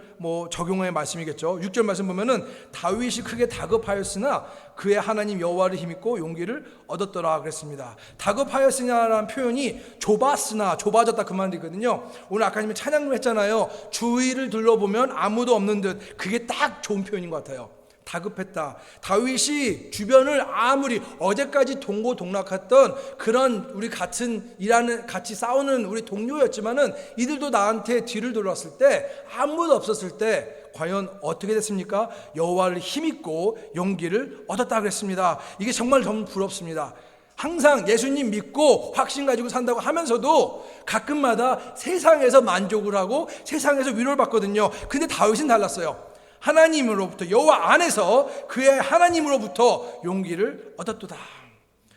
[SPEAKER 4] 적용의 말씀이겠죠. 6절 말씀 보면은 다윗이 크게 다급하였으나 그의 하나님 여호와를 힘입고 용기를 얻었더라 그랬습니다. 다급하였으냐라는 표현이 좁아졌다 그 말이거든요. 오늘 아까 님이 찬양을 했잖아요. 주위를 둘러보면 아무도 없는 듯. 그게 딱 좋은 표현인 것 같아요. 다급했다. 다윗이 주변을 아무리 어제까지 동고동락했던 그런 우리 같이 싸우는 우리 동료였지만은 이들도 나한테 뒤를 돌았을 때, 아무도 없었을 때 과연 어떻게 됐습니까? 여호와를 힘입고 용기를 얻었다 그랬습니다. 이게 정말 너무 부럽습니다. 항상 예수님 믿고 확신 가지고 산다고 하면서도 가끔마다 세상에서 만족을 하고 세상에서 위로를 받거든요. 근데 다윗은 달랐어요. 하나님으로부터, 여호와 안에서 그의 하나님으로부터 용기를 얻었도다.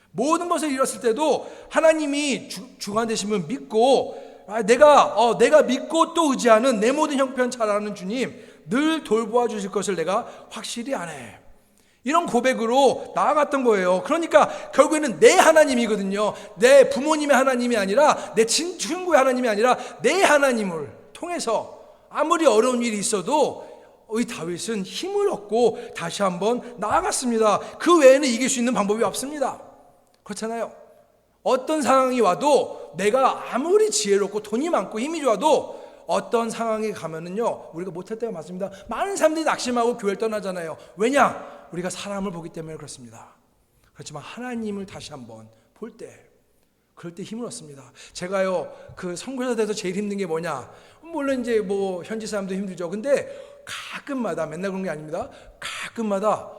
[SPEAKER 4] 모든 것을 잃었을 때도 하나님이 주관되심을 믿고, 내가 믿고 또 의지하는 내 모든 형편 잘 아는 주님, 늘 돌보아 주실 것을 내가 확실히 아네. 이런 고백으로 나아갔던 거예요. 그러니까 결국에는 내 하나님이거든요. 내 부모님의 하나님이 아니라, 내 친구의 하나님이 아니라 내 하나님을 통해서 아무리 어려운 일이 있어도 이 다윗은 힘을 얻고 다시 한번 나아갔습니다. 그 외에는 이길 수 있는 방법이 없습니다. 그렇잖아요. 어떤 상황이 와도 내가 아무리 지혜롭고 돈이 많고 힘이 좋아도 어떤 상황에 가면은요, 우리가 못할 때가 많습니다. 많은 사람들이 낙심하고 교회를 떠나잖아요. 왜냐? 우리가 사람을 보기 때문에 그렇습니다. 그렇지만 하나님을 다시 한번 볼 때, 그럴 때 힘을 얻습니다. 제가요, 그 선교사 돼서 제일 힘든 게 뭐냐? 물론 이제 현지 사람도 힘들죠. 근데 가끔마다, 맨날 그런 게 아닙니다. 가끔마다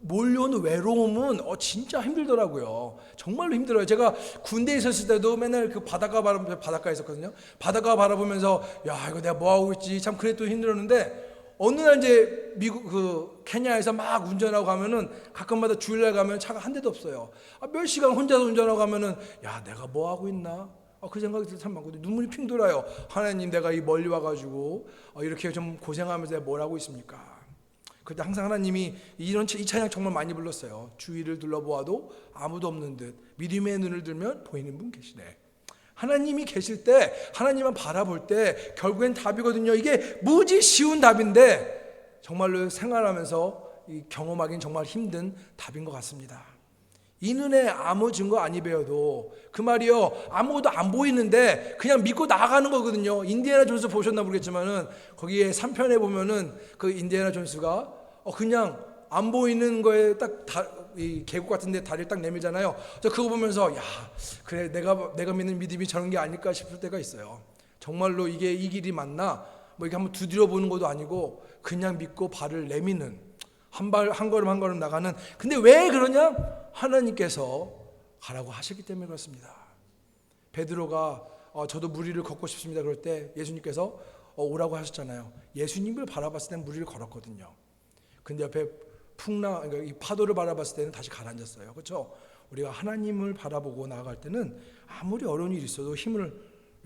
[SPEAKER 4] 몰려오는 외로움은 진짜 힘들더라고요. 정말로 힘들어요. 제가 군대에 있었을 때도 맨날 그 바닷가에 있었거든요. 바닷가 바라보면서 이거 내가 뭐 하고 있지, 참 그랬도 힘들었는데, 어느 날 이제 미국 케냐에서 막 운전하고 가면은 가끔마다 주일날 가면 차가 한 대도 없어요. 몇 시간 혼자서 운전하고 가면은 내가 뭐 하고 있나? 그 생각이 참 많거든요. 눈물이 핑 돌아요. 하나님, 내가 이 멀리 와가지고 이렇게 좀 고생하면서 내가 뭘 하고 있습니까? 그때 항상 하나님이 이 찬양 정말 많이 불렀어요. 주위를 둘러보아도 아무도 없는 듯, 믿음의 눈을 들면 보이는 분 계시네. 하나님이 계실 때, 하나님만 바라볼 때 결국엔 답이거든요. 이게 무지 쉬운 답인데 정말로 생활하면서 경험하기는 정말 힘든 답인 것 같습니다. 이 눈에 아무 증거 아니 배워도, 그 말이요, 아무것도 안 보이는데 그냥 믿고 나가는 거거든요. 인디애나 존스 보셨나 모르겠지만은 거기에 3편에 보면은 그 인디애나 존스가 그냥 안 보이는 거에 이 계곡 같은데 다리를 딱 내밀잖아요. 저 그거 보면서 그래, 내가 믿는 믿음이 저런 게 아닐까 싶을 때가 있어요. 정말로 이게 이 길이 맞나? 이렇게 한번 두드려 보는 것도 아니고 그냥 믿고 발을 내미는, 한 걸음 한 걸음 나가는. 근데 왜 그러냐? 하나님께서 가라고 하셨기 때문에 그렇습니다. 베드로가 저도 물 위를 걷고 싶습니다 그럴 때 예수님께서 오라고 하셨잖아요. 예수님을 바라봤을 때는 무리를 걸었거든요. 근데 옆에 그러니까 이 파도를 바라봤을 때는 다시 가라앉았어요. 그렇죠? 우리가 하나님을 바라보고 나아갈 때는 아무리 어려운 일이 있어도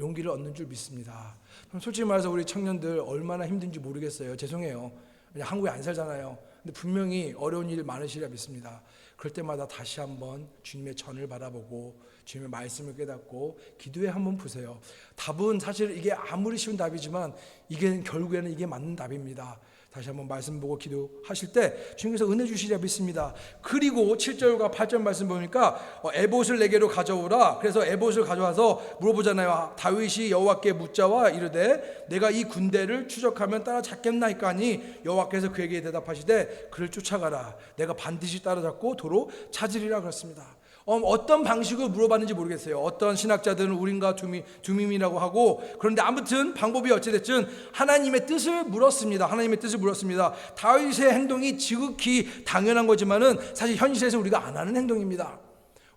[SPEAKER 4] 용기를 얻는 줄 믿습니다. 솔직히 말해서 우리 청년들 얼마나 힘든지 모르겠어요. 죄송해요. 그냥 한국에 안 살잖아요. 근데 분명히 어려운 일이 많으시리라 믿습니다. 그럴 때마다 다시 한번 주님의 전을 바라보고 주님의 말씀을 깨닫고 기도에 한번 보세요. 답은 사실 이게 아무리 쉬운 답이지만 이게 결국에는 이게 맞는 답입니다. 다시 한번 말씀 보고 기도하실 때 주님께서 은혜 주시리라 믿습니다. 그리고 7절과 8절 말씀 보니까 에봇을 내게로 가져오라. 그래서 에봇을 가져와서 물어보잖아요. 다윗이 여호와께 묻자와 이르되 내가 이 군대를 추적하면 따라잡겠나이까 하니 여호와께서 그에게 대답하시되 그를 쫓아가라. 내가 반드시 따라잡고 도로 찾으리라 그랬습니다. 어떤 방식으로 물어봤는지 모르겠어요. 어떤 신학자들은 우림과 둠임이라고 하고, 그런데 아무튼 방법이 어찌됐든 하나님의 뜻을 물었습니다. 하나님의 뜻을 물었습니다. 다윗의 행동이 지극히 당연한 거지만은 사실 현실에서 우리가 안 하는 행동입니다.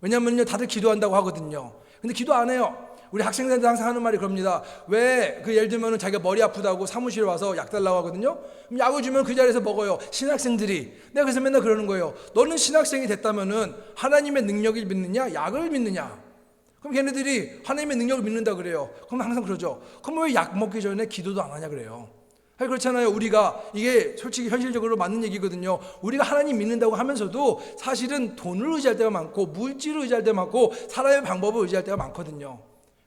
[SPEAKER 4] 왜냐하면요, 다들 기도한다고 하거든요. 근데 기도 안 해요. 우리 학생들한테 항상 하는 말이 그럽니다. 왜 예를 들면 자기가 머리 아프다고 사무실에 와서 약 달라고 하거든요. 그럼 약을 주면 그 자리에서 먹어요. 신학생들이. 내가 그래서 맨날 그러는 거예요. 너는 신학생이 됐다면은 하나님의 능력을 믿느냐 약을 믿느냐. 그럼 걔네들이 하나님의 능력을 믿는다 그래요. 그럼 항상 그러죠. 그럼 왜 약 먹기 전에 기도도 안 하냐 그래요. 그렇잖아요. 우리가 이게 솔직히 현실적으로 맞는 얘기거든요. 우리가 하나님 믿는다고 하면서도 사실은 돈을 의지할 때가 많고 물질을 의지할 때가 많고 사람의 방법을 의지할 때가 많거든요.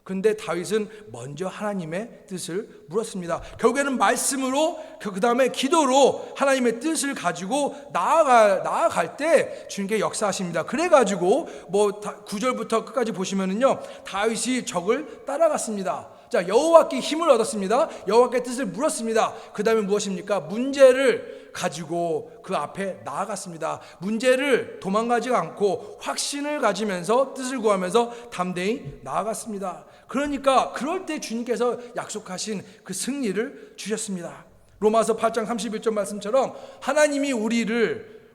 [SPEAKER 4] 그런데 다윗은 먼저 하나님의 뜻을 물었습니다. 결국에는 말씀으로 그 다음에 기도로 하나님의 뜻을 가지고 나아갈 때 주님께 역사하십니다. 그래가지고 9절부터 끝까지 보시면은요, 다윗이 적을 따라갔습니다. 자, 여호와께 힘을 얻었습니다. 여호와께 뜻을 물었습니다. 그 다음에 무엇입니까? 문제를 가지고 그 앞에 나아갔습니다. 문제를 도망가지 않고 확신을 가지면서 뜻을 구하면서 담대히 나아갔습니다. 그러니까 그럴 때 주님께서 약속하신 그 승리를 주셨습니다. 로마서 8장 31절 말씀처럼 하나님이 우리를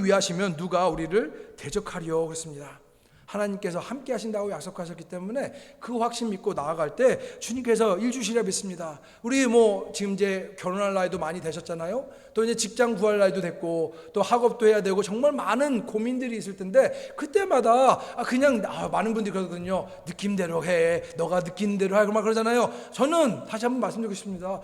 [SPEAKER 4] 위하시면 누가 우리를 대적하리요 그랬습니다. 하나님께서 함께 하신다고 약속하셨기 때문에 그 확신 믿고 나아갈 때 주님께서 일 주시리라 믿습니다. 우리 지금 이제 결혼할 나이도 많이 되셨잖아요. 또 이제 직장 구할 나이도 됐고 또 학업도 해야 되고 정말 많은 고민들이 있을 텐데 그때마다 그냥 많은 분들이 그러거든요. 느낌대로 해. 너가 느끼는 대로 해. 그러잖아요. 저는 다시 한번 말씀드리고 싶습니다.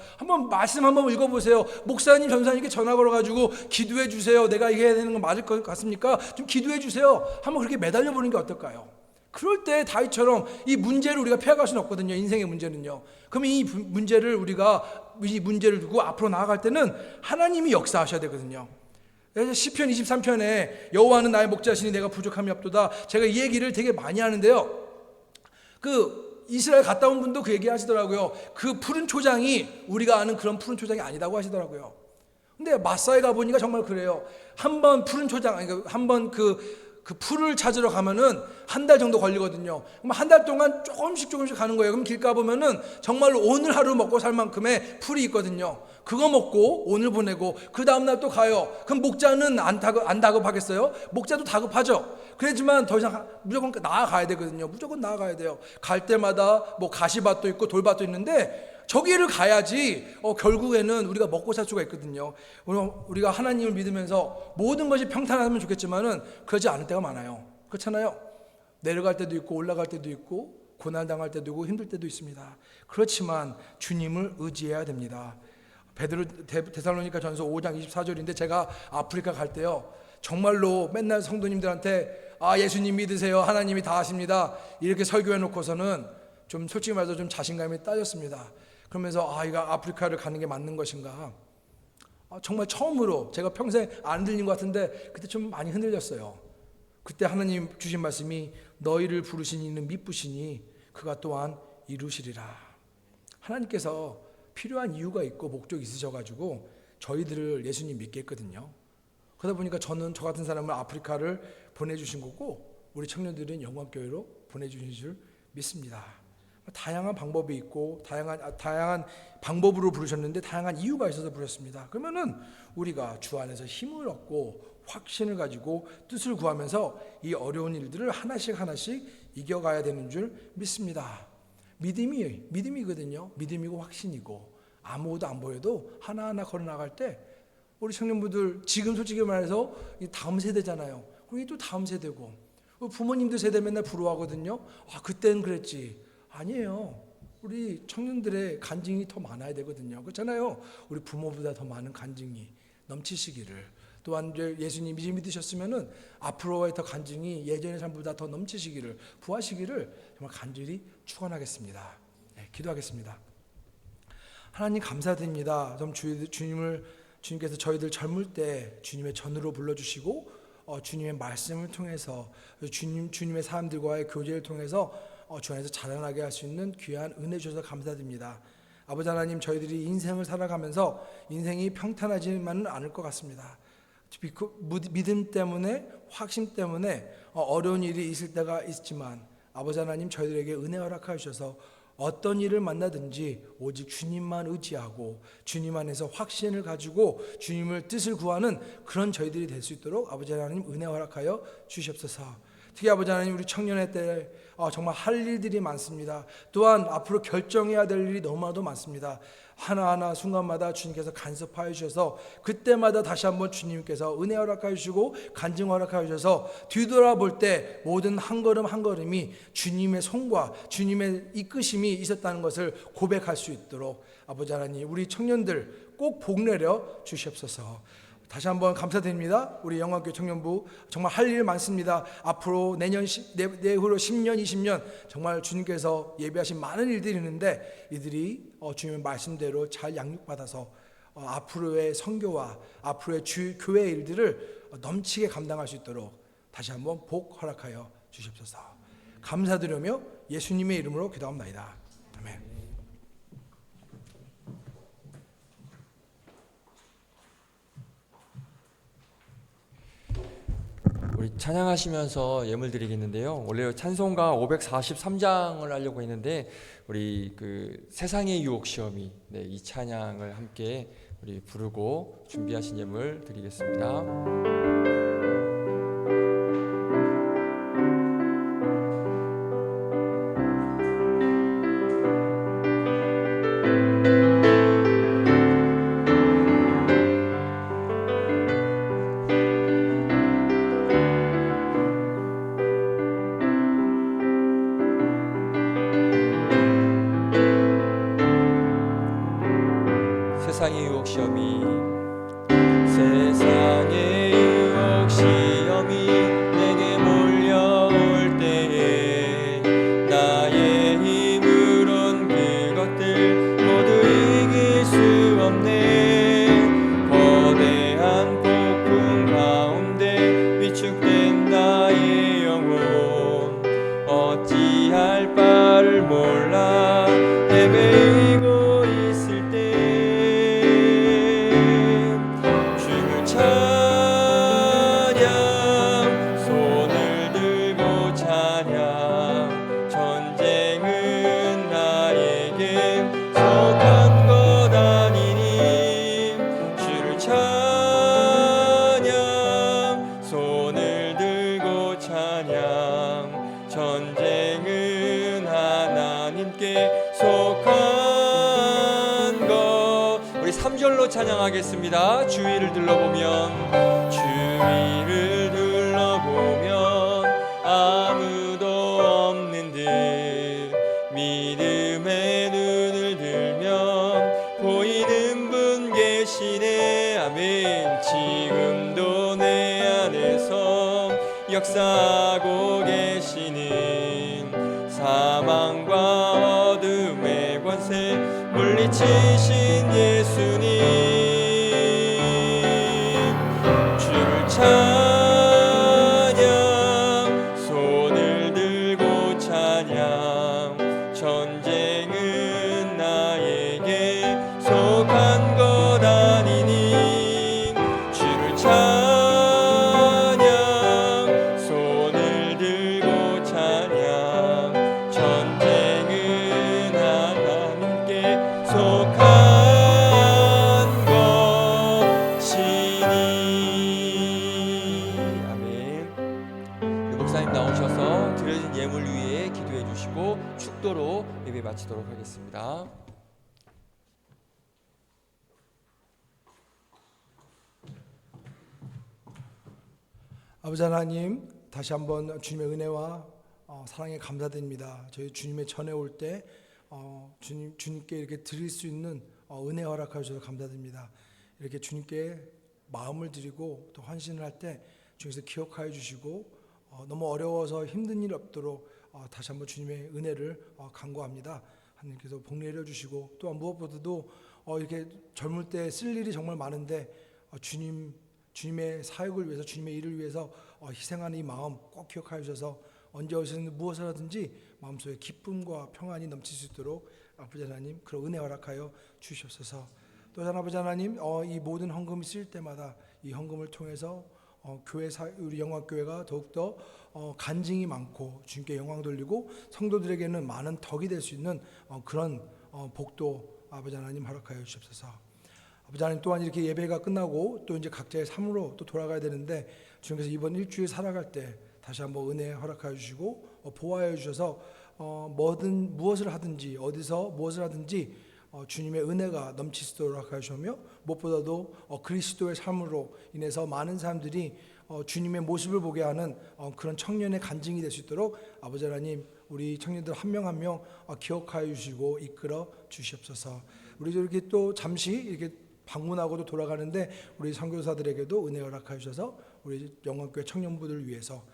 [SPEAKER 4] 말씀 한번 읽어보세요. 목사님, 전사님께 전화 걸어가지고 기도해 주세요. 내가 이게 해야 되는 건 맞을 것 같습니까? 좀 기도해 주세요. 한번 그렇게 매달려 보는 게 어떨까요? 그럴 때 다윗처럼 이 문제를 우리가 피해갈 수는 없거든요. 인생의 문제는요. 그러면 이 문제를 두고 앞으로 나아갈 때는 하나님이 역사하셔야 되거든요. 그래서 시편 23편에 여호와는 나의 목자시니 내가 부족함이 없도다. 제가 이 얘기를 되게 많이 하는데요. 이스라엘 갔다 온 분도 그 얘기 하시더라고요. 그 푸른 초장이 우리가 아는 그런 푸른 초장이 아니다고 하시더라고요. 근데 마사에 가보니까 정말 그래요. 한번 푸른 초장, 한번 그 풀을 찾으러 가면은 한 달 정도 걸리거든요. 그럼 한 달 동안 조금씩 가는 거예요. 그럼 길 가보면은 정말로 오늘 하루 먹고 살 만큼의 풀이 있거든요. 그거 먹고 오늘 보내고 그 다음날 또 가요. 그럼 목자는 안 다급하겠어요? 목자도 다급하죠. 그렇지만 더 이상 무조건 나아가야 되거든요. 무조건 나아가야 돼요. 갈 때마다 가시밭도 있고 돌밭도 있는데 저기를 가야지 결국에는 우리가 먹고 살 수가 있거든요. 우리가 하나님을 믿으면서 모든 것이 평탄하면 좋겠지만은 그러지 않을 때가 많아요. 그렇잖아요. 내려갈 때도 있고 올라갈 때도 있고 고난당할 때도 있고 힘들 때도 있습니다. 그렇지만 주님을 의지해야 됩니다. 데살로니가 전서 5장 24절인데 제가 아프리카 갈 때요, 정말로 맨날 성도님들한테 예수님 믿으세요, 하나님이 다 하십니다, 이렇게 설교해 놓고서는 좀 솔직히 말해서 좀 자신감이 따졌습니다. 그러면서 이거 아프리카를 가는 게 맞는 것인가, 정말 처음으로 제가 평생 안 들린 것 같은데 그때 좀 많이 흔들렸어요. 그때 하나님 주신 말씀이 너희를 부르신 이는 미쁘시니 그가 또한 이루시리라. 하나님께서 필요한 이유가 있고 목적이 있으셔가지고 저희들을 예수님 믿게 했거든요. 그러다 보니까 저는 저 같은 사람을 아프리카를 보내주신 거고 우리 청년들은 영광교회로 보내주신 줄 믿습니다. 다양한 방법이 있고 다양한 방법으로 부르셨는데 다양한 이유가 있어서 부르셨습니다. 그러면은 우리가 주 안에서 힘을 얻고 확신을 가지고 뜻을 구하면서 이 어려운 일들을 하나씩 이겨가야 되는 줄 믿습니다. 믿음이거든요. 믿음이고 확신이고 아무것도 안 보여도 하나하나 걸어나갈 때 우리 청년분들 지금 솔직히 말해서 이 다음 세대잖아요. 그리고 또 다음 세대고 부모님들 세대 맨날 부러워하거든요. 아 그때는 그랬지. 아니에요. 우리 청년들의 간증이 더 많아야 되거든요. 그렇잖아요. 우리 부모보다 더 많은 간증이 넘치시기를. 또한 예수님 믿으셨으면은 앞으로의 더 간증이 예전의 삶보다 더 넘치시기를, 부하시기를 정말 간절히 축원하겠습니다. 네, 기도하겠습니다. 하나님 감사드립니다. 좀 주님께서 저희들 젊을 때 주님의 전으로 불러주시고 주님의 말씀을 통해서 주님의 사람들과의 교제를 통해서 주 안에서 자라나게 할 수 있는 귀한 은혜 주셔서 감사드립니다. 아버지 하나님, 저희들이 인생을 살아가면서 인생이 평탄하지만은 않을 것 같습니다. 믿음 때문에, 확신 때문에 어려운 일이 있을 때가 있지만 아버지 하나님, 저희들에게 은혜 허락하여 주셔서 어떤 일을 만나든지 오직 주님만 의지하고 주님 안에서 확신을 가지고 주님을 뜻을 구하는 그런 저희들이 될 수 있도록 아버지 하나님 은혜 허락하여 주시옵소서. 특히 아버지 하나님, 우리 청년의 때 정말 할 일들이 많습니다. 또한 앞으로 결정해야 될 일이 너무나도 많습니다. 하나하나 순간마다 주님께서 간섭하여 주셔서 그때마다 다시 한번 주님께서 은혜 허락하여 주시고 간증 허락하여 주셔서 뒤돌아볼 때 모든 한 걸음 한 걸음이 주님의 손과 주님의 이끄심이 있었다는 것을 고백할 수 있도록 아버지 하나님, 우리 청년들 꼭 복내려 주시옵소서. 다시 한번 감사드립니다. 우리 영광교회 청년부 정말 할 일 많습니다. 앞으로 내후로 10년, 20년 정말 주님께서 예비하신 많은 일들이 있는데 이들이 주님의 말씀대로 잘 양육받아서 앞으로의 선교와 앞으로의 교회의 일들을 넘치게 감당할 수 있도록 다시 한번 복 허락하여 주시옵소서. 감사드리며 예수님의 이름으로 기도합니다. 아멘.
[SPEAKER 1] 우리 찬양하시면서 예물 드리겠는데요. 원래 찬송가 543장을 하려고 했는데 우리 그 세상의 유혹 시험이 이 찬양을 함께 우리 부르고 준비하신 예물 드리겠습니다. 세상의 유혹 시험이 내게 몰려올 때에 나의 힘으론 그것들 모두 이길 수 없네. 거대한 폭풍 가운데 위축된 나의 영혼 어찌할 바를 몰라 헤매이고 전쟁은 하나님께 속한 것. 우리 3절로 찬양하겠습니다. 주위를 둘러보면 아무도 없는 듯 믿음의 눈을 들면 보이는 분 계시네. 아멘. 지금도 내 안에서 역사하고 계시는 사망과 어둠의 권세 물리치신 예수님, 주를 찬양, 손을 들고 찬양. 전쟁은 나에게 속한 것 아니니 주를 찬양, 속한 것. 축도로 예배 마치도록 하겠습니다.
[SPEAKER 4] 아버지 하나님, 다시 한번 주님의 은혜와 사랑에 감사드립니다. 저희 주님의 전에 올 때 주님께 이렇게 드릴 수 있는 은혜 허락하셔서 감사드립니다. 이렇게 주님께 마음을 드리고 또 헌신을 할 때 주님께서 기억하여 주시고 너무 어려워서 힘든 일 없도록 다시 한번 주님의 은혜를 간구합니다. 하나님께서 복 내려 주시고, 또한 무엇보다도 이렇게 젊을 때 쓸 일이 정말 많은데 주님의 사역을 위해서, 주님의 일을 위해서 희생하는 이 마음 꼭 기억하여 주셔서 언제 어디서든 무엇을 하든지 마음속에 기쁨과 평안이 넘칠 수 있도록 아버지 하나님 그런 은혜 허락하여 주시옵소서. 또한 아버지 하나님, 이 모든 헌금이 쓰일 때마다 이 헌금을 통해서 우리 영광교회가 더욱더 간증이 많고 주님께 영광 돌리고 성도들에게는 많은 덕이 될 수 있는 그런 복도 아버지 하나님 허락하여 주시옵소서. 아버지 하나님, 또한 이렇게 예배가 끝나고 또 이제 각자의 삶으로 또 돌아가야 되는데 주님께서 이번 일주일 살아갈 때 다시 한번 은혜 허락하여 주시고 보호하여 주셔서 무엇을 하든지 어디서 무엇을 하든지 주님의 은혜가 넘치도록 허락하여 주시며, 무엇보다도 그리스도의 삶으로 인해서 많은 사람들이 주님의 모습을 보게 하는 그런 청년의 간증이 될 수 있도록 아버지 하나님 우리 청년들 한 명 한 명 기억하여 주시고 이끌어 주시옵소서. 우리 이렇게 또 잠시 이렇게 방문하고도 돌아가는데 우리 선교사들에게도 은혜 허락하여 주셔서 우리 영광교회 청년부들을 위해서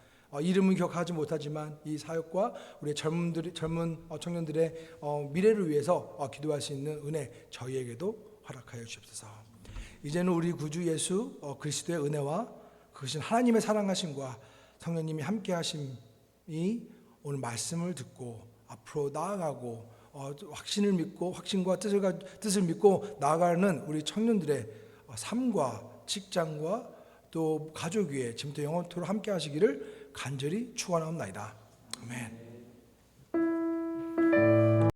[SPEAKER 4] 이름은 기억하지 못하지만 이 사역과 우리 젊은 청년들의 미래를 위해서 기도할 수 있는 은혜 저희에게도 허락하여 주옵소서. 이제는 우리 구주 예수 그리스도의 은혜와 그것인 하나님의 사랑하심과 성령님이 함께 하심이 오늘 말씀을 듣고 앞으로 나아가고 확신을 믿고 확신과 뜻을 믿고 나아가는 우리 청년들의 삶과 직장과 또 가족 위에 지금부터 영원토록 함께 하시기를 간절히 축원하옵나이다. 아멘.